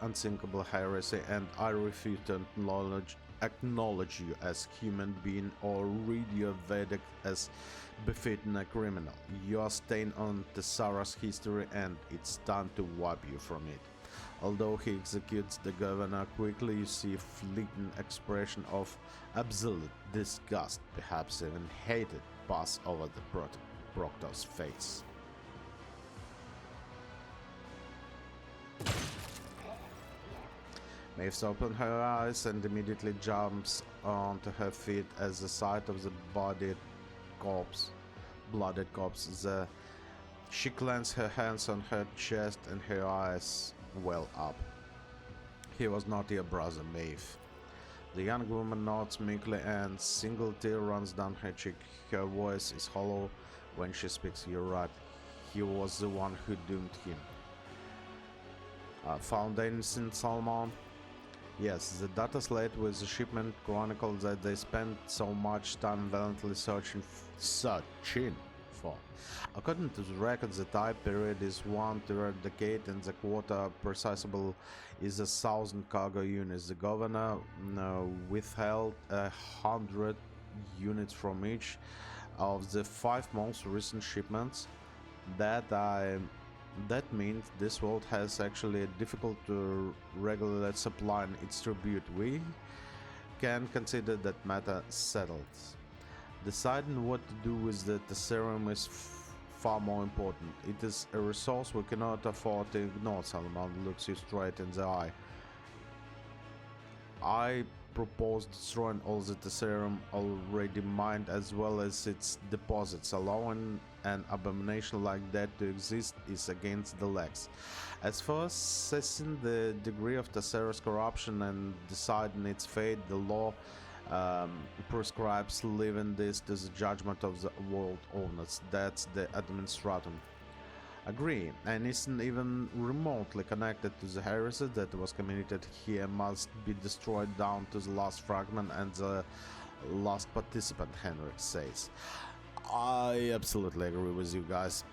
unthinkable heresy, and I refuse to acknowledge you as human being or read your verdict as befitting a criminal. You are stained on Tessara's history, and it's time to wipe you from it. Although he executes the governor quickly, you see a fleeting expression of absolute disgust, perhaps even hatred, pass over the Proctor's face. Maeve opens her eyes and immediately jumps onto her feet as the sight of the blooded corpse. She clenches her hands on her chest and her eyes well up. He was not your brother, Maeve. The young woman nods meekly and single tear runs down her cheek. Her voice is hollow when she speaks. You're right. He was the one who doomed him. Found anything, Salmon? Yes, the data slate with the shipment chronicles that they spent so much time valiantly searching for. According to the records, the time period is 1/3 decade and the quota precisable is 1,000 cargo units. The governor withheld 100 units from each of the 5 most recent shipments. That means this world has actually a difficult to regulate supply and its tribute. We can consider that matter settled. Deciding what to do with the Tessarium is far more important. It is a resource we cannot afford to ignore. Salomon looks you straight in the eye. I propose destroying all the Tessarium already mined as well as its deposits. Allowing an abomination like that to exist is against the legs. As for assessing the degree of Tessera's corruption and deciding its fate, the law prescribes leaving this to the judgment of the world owners. That's the administratum. Agree, and isn't even remotely connected to the heresy that was committed here must be destroyed down to the last fragment and the last participant, Henrik says. I absolutely agree with you guys.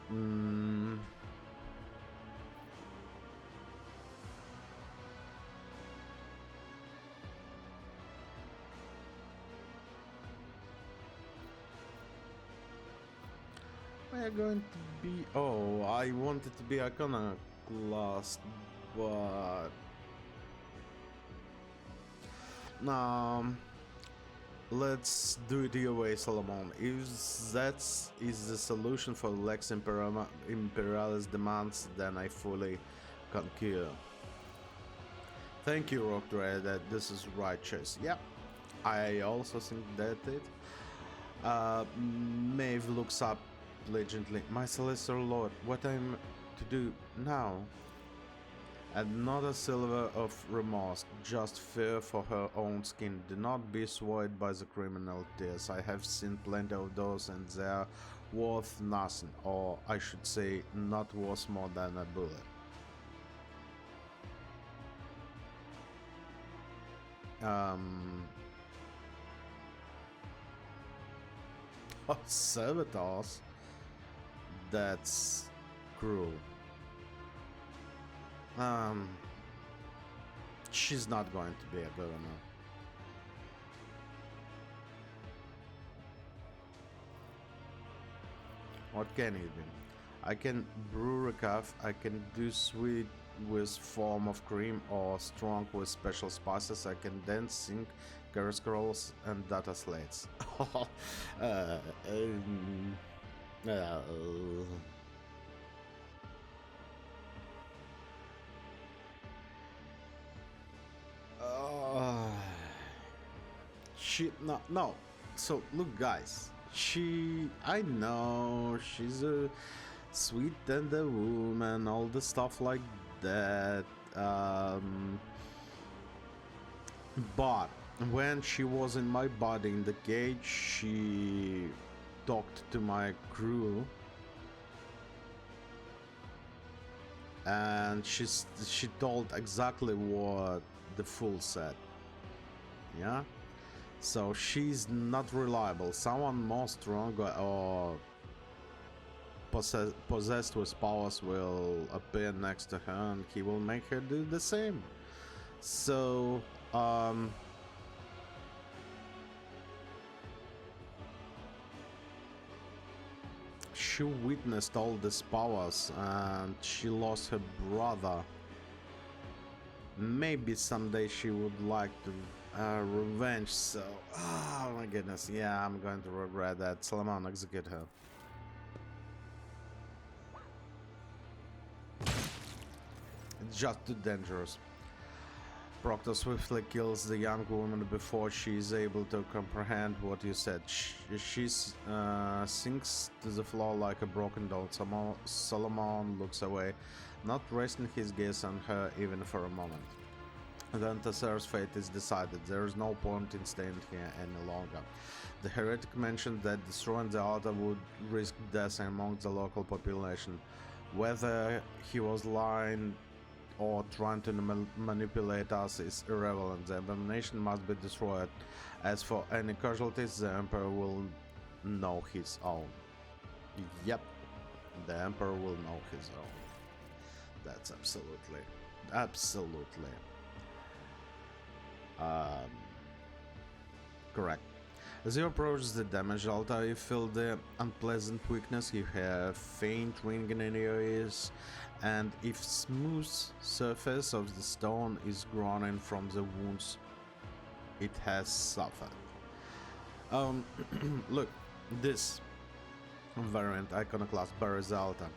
We're going to be... Oh, I wanted to be Iconoclast, but... Let's do it your way, Solomon. If that is the solution for Lex Imperialis demands, then I fully concur. Thank you, Rock Dread, that this is right choice. Yep, I also think that it. Maeve looks up legibly. My celestial lord, what am to do now? And not a silver of remorse, just fear for her own skin. Do not be swayed by the criminal tears. I have seen plenty of those and they are worth nothing, or I should say not worth more than a bullet. Oh, servitors? That's cruel. She's not going to be a governor. What can it be? I can brew a calf, I can do sweet with form of cream or strong with special spices, I can then sing curse scrolls and data slates. uh, uh, she no. So look, guys. I know she's a sweet tender woman, all the stuff like that. But when she was in my body in the cage, she talked to my crew. And she told exactly what the fool said. Yeah, so she's not reliable. Someone more stronger or possessed with powers will appear next to her and he will make her do the same. So she witnessed all these powers and she lost her brother. Maybe someday she would like to revenge, so... Oh my goodness, yeah, I'm going to regret that. Solomon, execute her. It's just too dangerous. Proctor swiftly kills the young woman before she is able to comprehend what you said. She sinks to the floor like a broken doll. Solomon looks away, not resting his gaze on her even for a moment. Then Tesser's fate is decided. There is no point in staying here any longer. The heretic mentioned that destroying the altar would risk death among the local population. Whether he was lying or trying to manipulate us is irrelevant. The abomination must be destroyed. As for any casualties, the Emperor will know his own. Yep, the Emperor will know his own. That's absolutely correct. As you approach the damaged altar, you feel the unpleasant weakness. You have faint ringing in your ears, and if smooth surface of the stone is groaning from the wounds it has suffered. Look, this variant iconoclast buries the altar.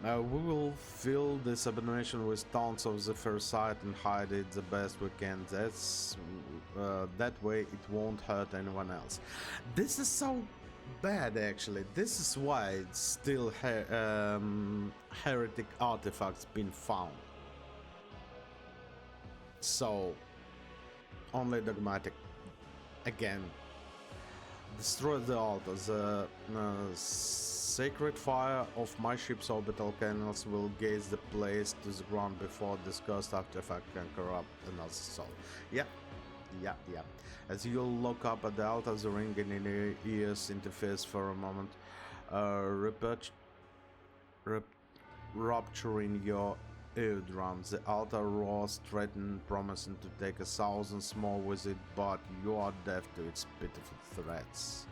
We will fill this abomination with tons of the first sight and hide it the best we can. That way it won't hurt anyone else. This is so bad, actually. This is why it's still heretic artifacts been found. So only dogmatic. Again, destroy the altar. The sacred fire of my ship's orbital cannons will gaze the place to the ground before this cursed artifact can corrupt another soul. Yeah. As you look up at the altar, the ringing in your ears interferes for a moment, rupturing your eardrums. The altar roars, threatening, promising to take 1,000 more with it, but you are deaf to its pitiful threats.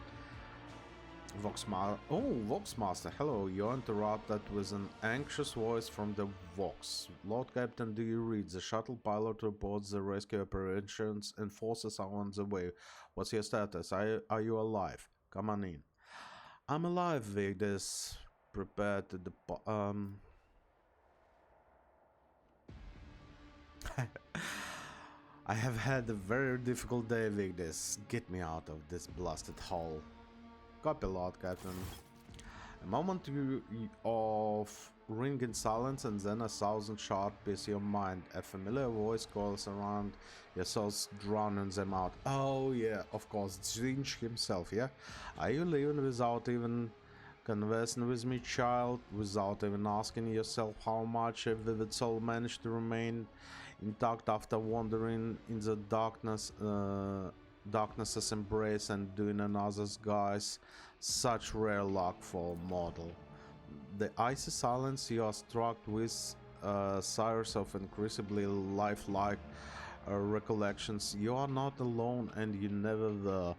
Voxmaster, hello. You're interrupted with an anxious voice from the Vox. Lord Captain, do you read? The shuttle pilot reports the rescue operations and forces are on the way. What's your status? Are you alive? Come on in. I'm alive, Vigdis. Prepared to I have had a very difficult day with this. Get me out of this blasted hole. Copy, Lord Captain. A moment of ringing silence, and then a thousand sharp pierce your mind. A familiar voice calls around your souls, drowning them out. Oh yeah, of course, Zinch himself, yeah? Are you leaving without even conversing with me, child? Without even asking yourself how much a vivid soul managed to remain intact after wandering in the darkness's embrace and doing another's guise? Such rare luck for a mortal. The icy silence you are struck with, sires of increasingly lifelike recollections. You are not alone, and you never were.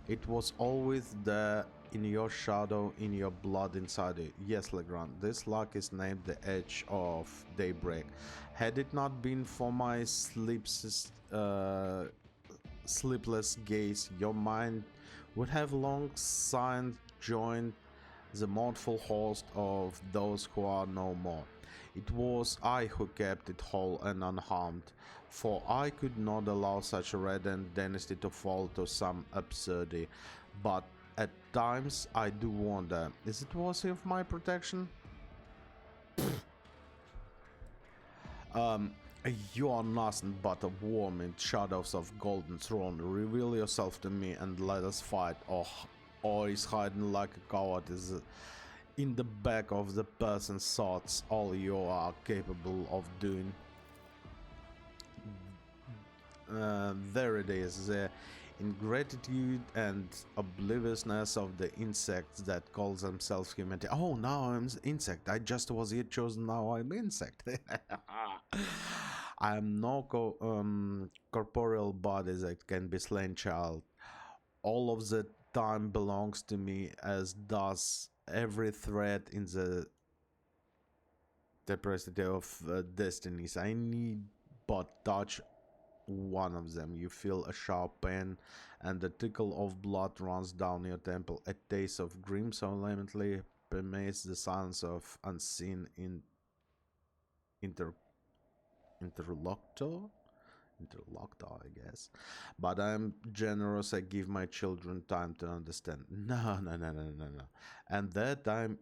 It was always there, in your shadow, in your blood, inside you. Yes, Legrand, this luck is named the Edge of Daybreak. Had it not been for my sleepless gaze, your mind would have long since joined the mournful host of those who are no more. It was I who kept it whole and unharmed, for I could not allow such a reddened dynasty to fall to some absurdity. But at times I do wonder, is it worthy of my protection? You are nothing but a worm in shadows of Golden Throne. Reveal yourself to me and let us fight, or is hiding like a coward is in the back of the person's thoughts all you are capable of doing. There it is, the ingratitude and obliviousness of the insects that calls themselves humanity. Oh, now I'm insect. I just was here chosen, now I'm insect. I am no corporeal body that can be slain, child. All of the time belongs to me, as does every thread in the tapestry of destinies. I need but touch one of them. You feel a sharp pain, and a trickle of blood runs down your temple. A taste of grim solemnity permeates the silence of unseen interlocutor, I guess. But I'm generous. I give my children time to understand. No. And that time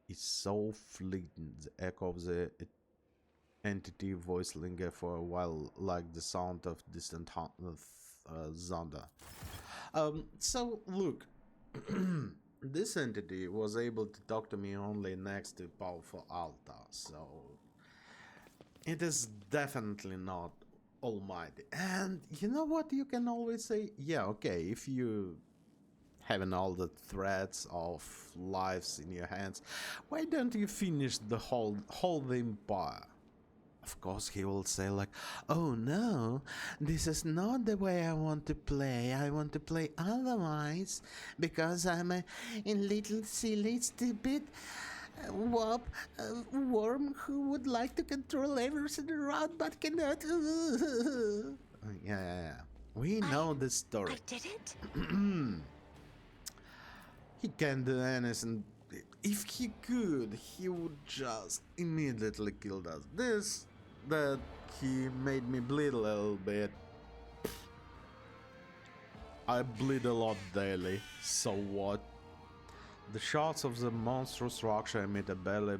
is so fleeting. The echo of the entity voice linger for a while, like the sound of distant thunder. So look, this entity was able to talk to me only next to powerful altar, so it is definitely not almighty. And you know what, you can always say, yeah, okay, if you having all the threads of lives in your hands, why don't you finish the whole the empire? Of course he will say like, oh no, this is not the way I want to play. I want to play otherwise, because I'm a little silly, stupid worm who would like to control everything around but cannot. Yeah. We know this story. I did it? He can't do anything. If he could, he would just immediately kill us. That he made me bleed a little bit. I bleed a lot daily, so what? The shots of the monstrous structure emit a barely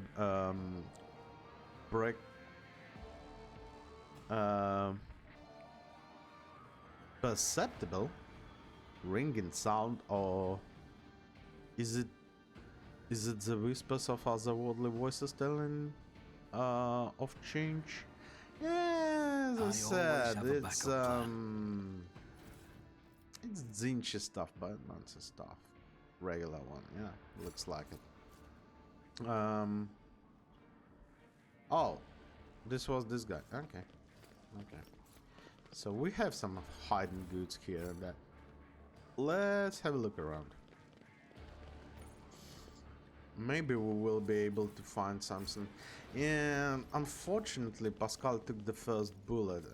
perceptible ringing sound, or is it the whispers of otherworldly voices telling of change? Yeah, as I said, it's Zinchi stuff, but nonsense stuff. Regular one, yeah, looks like it. Oh, this was this guy. Okay. So we have some hidden goods here and that. Let's have a look around. Maybe we will be able to find something. And unfortunately, Pascal took the first bullet.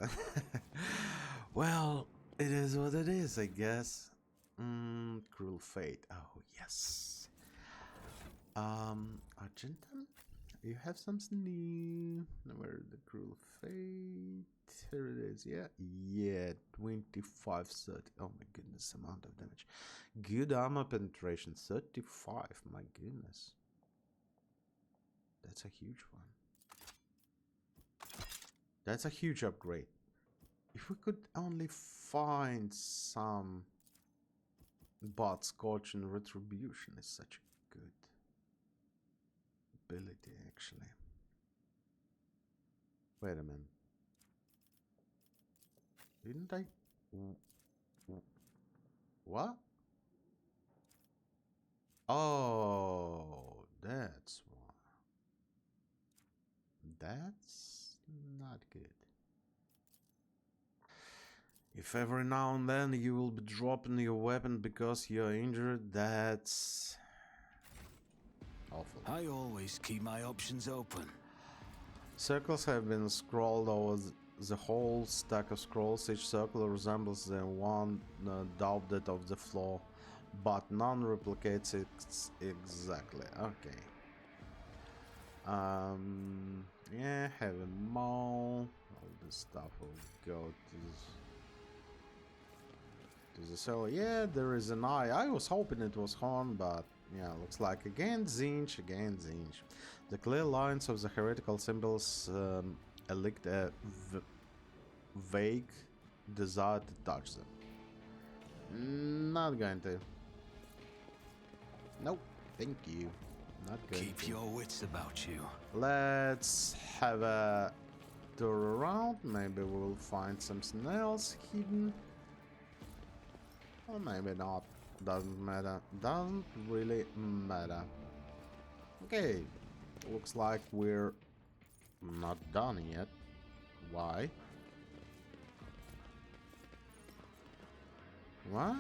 Well, it is what it is, I guess. Cruel fate. Oh, yes. Argentum? You have something new. Where the cruel fate? Here it is. Yeah, 25, 30. Oh my goodness, amount of damage. Good armor penetration, 35. My goodness, that's a huge one. That's a huge upgrade. If we could only find some bot Scorch and Retribution is such a good ability, actually. Wait a minute. Didn't I? What? Oh, that's why. That's not good. If every now and then you will be dropping your weapon because you're injured, that's awful. I always keep my options open. Circles have been scrolled over the whole stack of scrolls. Each circle resembles the one doublet of the floor, but none replicates it exactly. Okay. Yeah, heavy maul. All this stuff will go to the cell. Yeah, there is an eye. I was hoping it was horn, but yeah, looks like again Zinch, again Zinch. The clear lines of the heretical symbols elect a vague desire to touch them. Not going to. Nope, thank you. Not going Keep to. your wits about you. Let's have a tour around. Maybe we'll find something else hidden. Or maybe not. Doesn't matter. Doesn't really matter. Okay. Looks like we're not done yet. Why? What?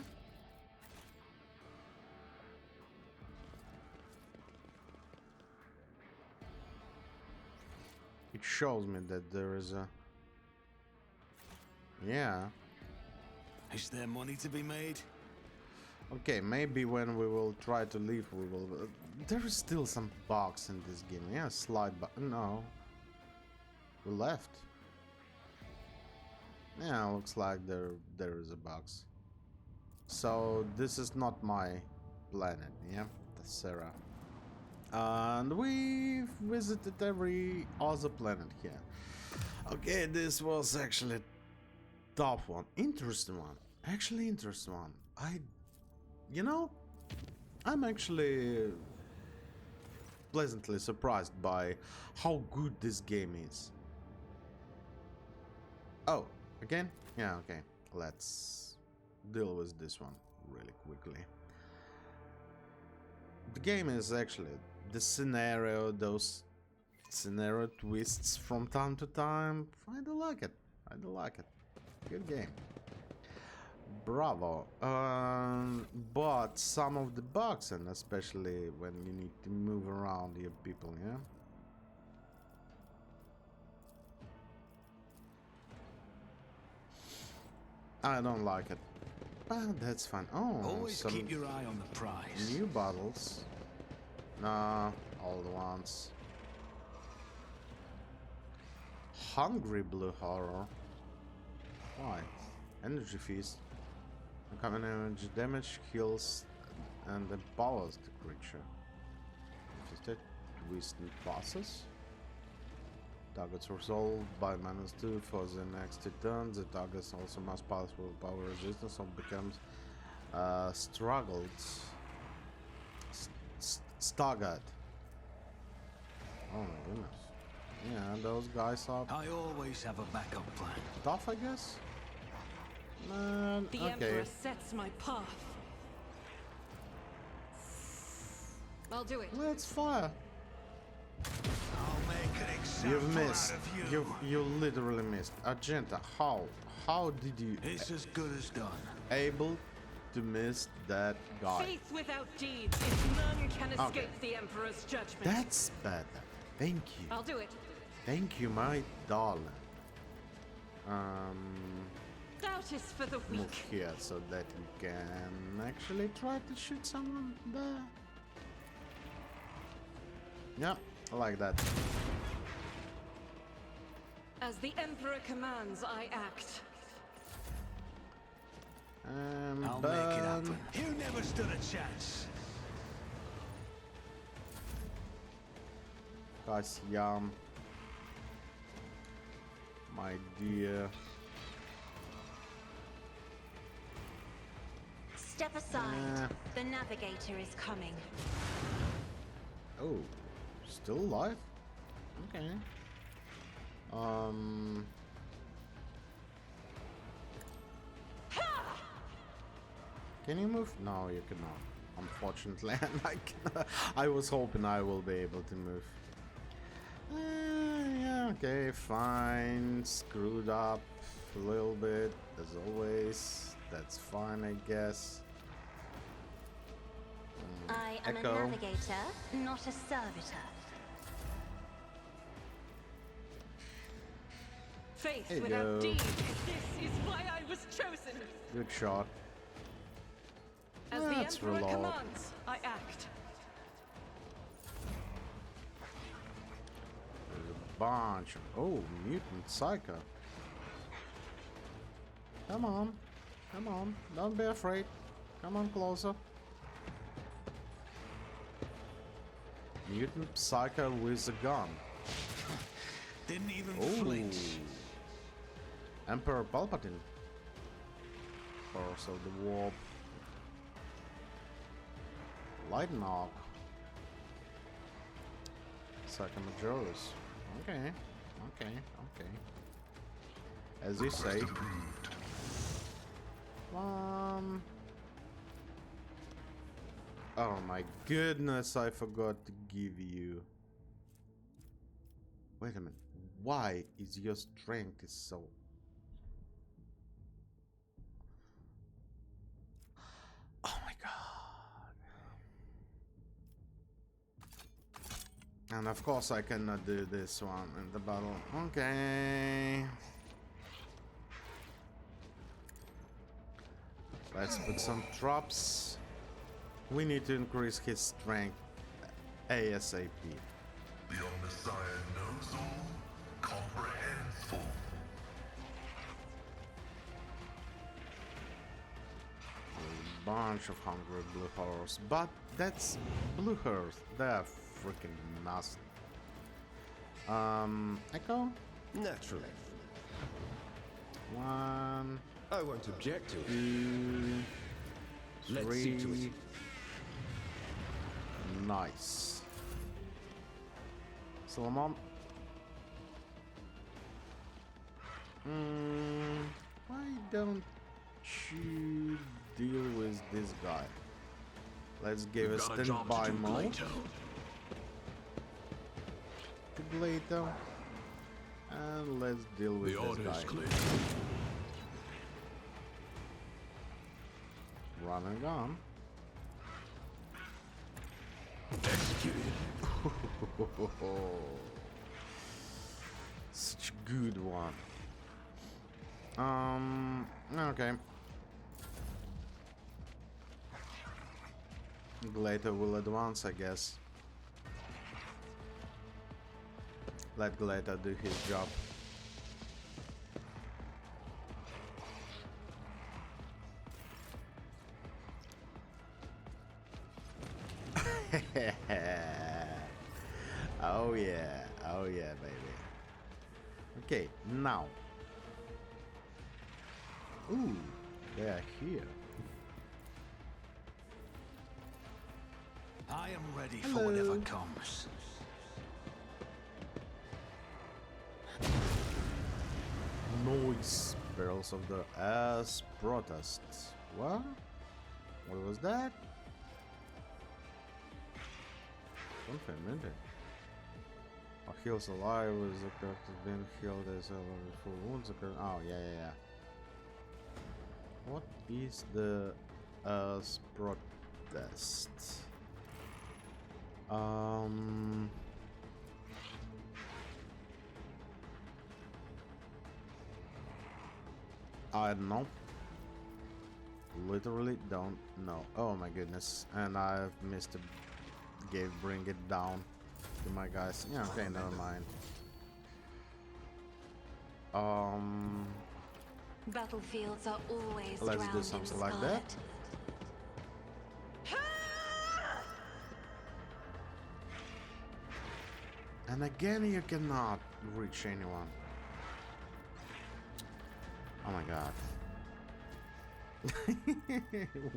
It shows me that there is a... Yeah. Is there money to be made? Okay, maybe when we will try to leave, we will... there is still some bugs in this game. Yeah, slide button. No. We left. Yeah, looks like there is a box. So, this is not my planet, yeah? The Sarah. And we've visited every other planet here. Okay, this was actually a tough one. Interesting one. Actually interesting one. You know, I'm actually pleasantly surprised by how good this game is. Oh, again? Yeah, okay. Let's deal with this one really quickly. The game is actually the scenario, those scenario twists from time to time. I do like it. I do like it. Good game. Bravo. But some of the bugs, and especially when you need to move around your people, yeah? I don't like it. But that's fine. Oh, Always keep your eye on the prize. New bottles. Nah, all the ones. Hungry blue horror. Why? Energy feast. Common energy damage heals and empowers the creature. If you twist and passes. Targets resolved by -2 for the next 2 turns. The targets also must pass with power resistance or becomes struggled. Staggered. Oh my goodness. Yeah, those guys are I always have a backup plan. tough, I guess. Man, The okay. Emperor sets my path. I'll do it. Let's fire. I'll make an example You've missed. out of you. You literally missed. Argenta, how did you It's as good as done. able to miss that guy? Faith without deeds, if none can escape Okay. the Emperor's judgment. That's better. Thank you. I'll do it. Thank you, my darling. Doubt is for the Move weak. here so that we can actually try to shoot someone there. Yeah, I like that. As the Emperor commands, I act. I'll Burn. make it happen. You never stood a chance. Kasyam. My dear. Step aside. The navigator is coming. Oh, still alive? Okay. Can you move? No, you cannot. Unfortunately, I was hoping I will be able to move. Yeah, okay, fine. Screwed up a little bit, as always. That's fine, I guess. I am Echo. a navigator, not a servitor. Faith There you without go. deed. This is why I was chosen. Good shot. As Let's the Emperor reload. commands, I act. There's a bunch of... Oh, mutant psycho. Come on. Come on. Don't be afraid. Come on closer. Mutant psycho with a gun. Didn't even Oh. flinch. Emperor Palpatine. Force of the Warp. Lightning Arc. Psycho Majoris. Okay. Okay. Okay. As you say. Oh my goodness, I forgot to give you. Wait a minute. Why is your strength is so... Oh my god. And of course I cannot do this one in the battle. Okay. Let's put some traps. We need to increase his strength ASAP. The Omnissiah knows all, comprehends all. A bunch of hungry blue horrors, but that's blue horrors. They're freaking nasty. Echo. Naturally. 1, I won't object to it. 2, Let's see to 3. it. Nice. Solomon. Why don't you deal with this guy? Let's give We've a got a job standby to do, mode Plato. to Glato. And let's deal with The this order's guy. clear. Run and gun. Executed. Such a good one. Okay. Glato will advance, I guess. Let Glato do his job. Oh yeah, baby. Okay, now. Ooh, they are here. I am ready for Hello. whatever comes. Noise. Barrels of the ass protest. What? What was that? Something, maybe. A heals alive with the character being healed as a full wounds. Oh, yeah. What is the ass protest? I don't know. Literally don't know. Oh my goodness. And I've missed a game, bring it down to my guys. Yeah, okay, never mind. Battlefields are always Let's do drowned something in like scarlet. that. And again, you cannot reach anyone. Oh my god.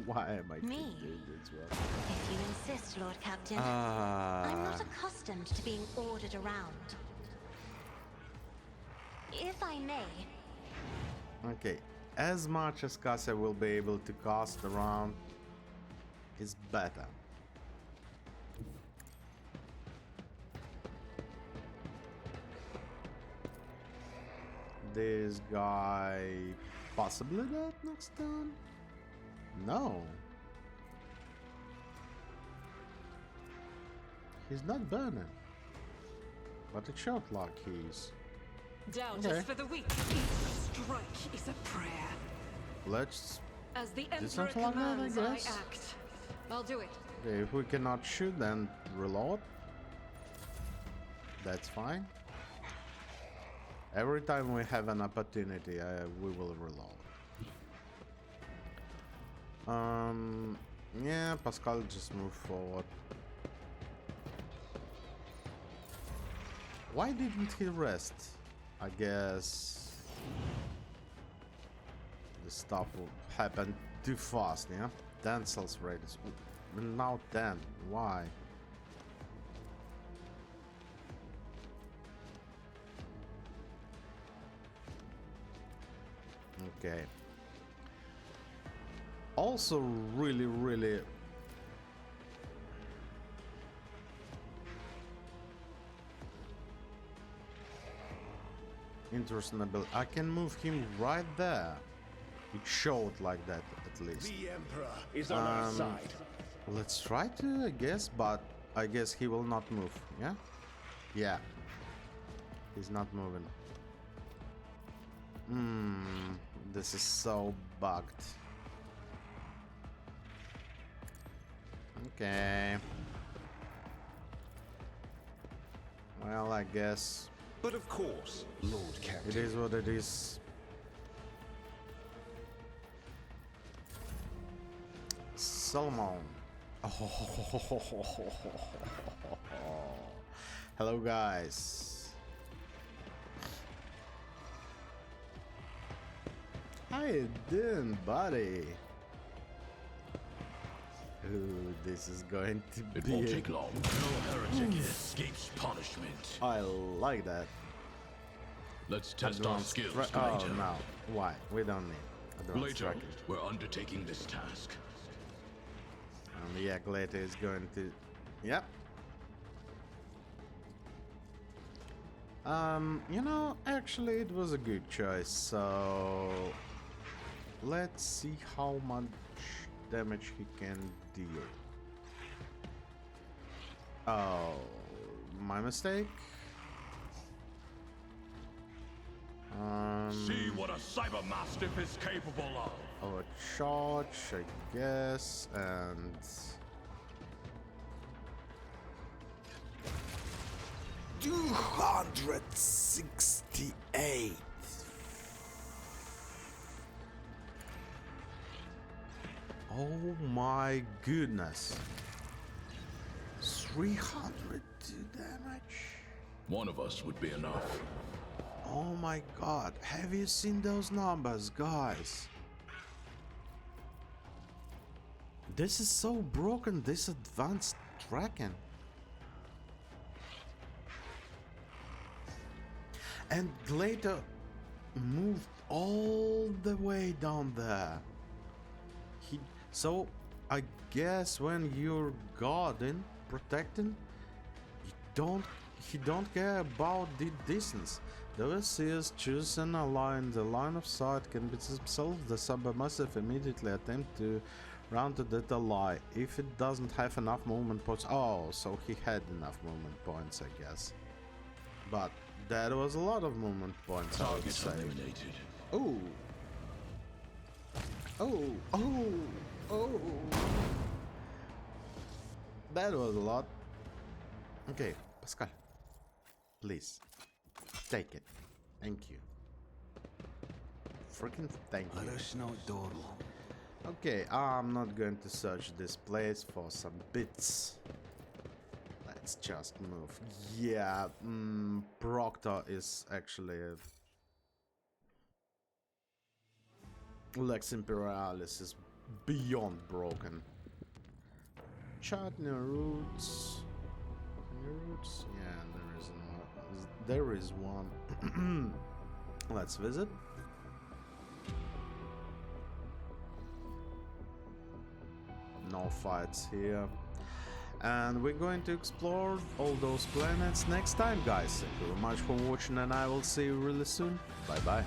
Why am I Me? doing this one? If you insist, Lord Captain. I'm Ah, not accustomed to being ordered around. If I may, okay. As much as Cassia will be able to cast around is better. This guy possibly dead next turn? No. He's not burning. But it showed like he's. Doubt Okay. is for the weak. Each strike is a prayer. Let's. As the Do Emperor something like that, I commands, I guess. act. I'll do it. Okay, if we cannot shoot, then reload. That's fine. Every time we have an opportunity, we will reload. Yeah, Pascal just move forward. Why didn't he rest? I guess the stuff will happen too fast, yeah? 10 cells raiders. Now 10. Why? Okay. Also really interesting ability. I can move him right there. It showed like that at least. The Emperor is on our side. Let's try to, I guess, but I guess he will not move, yeah? Yeah. He's not moving. This is so bugged. Okay. Well, I guess But of course, Lord it Captain. is what it is. Solomon. Hello, guys. How you doing, buddy? Ooh, this is going to It be. won't take long. No heretic escapes punishment. I like that. Let's test our Advanced skills oh later. no! Why? We don't need advanced Later, tracking. we're undertaking this task. Yeah, Gleta is going to. Yep. You know, actually, it was a good choice. So let's see how much damage he can deal. Oh, my mistake. See what a cyber mastiff is capable of. Our charge, I guess, and 268. Oh my goodness. 302 damage. One of us would be enough. Oh my god, have you seen those numbers, guys? This is so broken, this advanced tracking. And later moved all the way down there. So I guess when you're guarding, protecting, he don't care about the distance. The overseers choose an line. The line of sight can be themselves. The submassive immediately attempt to round to that ally if it doesn't have enough movement points. Oh, so he had enough movement points, I guess. But that was a lot of movement points, I would Target say. eliminated. Oh. Oh. Oh. Oh. That was a lot. Okay. Pascal, please, take it. Thank you. Freaking thank Let you. us not dawdle. Okay, I'm not going to search this place for some bits. Let's just move. Yeah, Proctor is actually... Lex Imperialis is beyond broken. Chutney roots. New roots? Yeah, there is one. Let's visit. No fights here. And we're going to explore all those planets next time, guys. Thank you very much for watching, and I will see you really soon. Bye bye.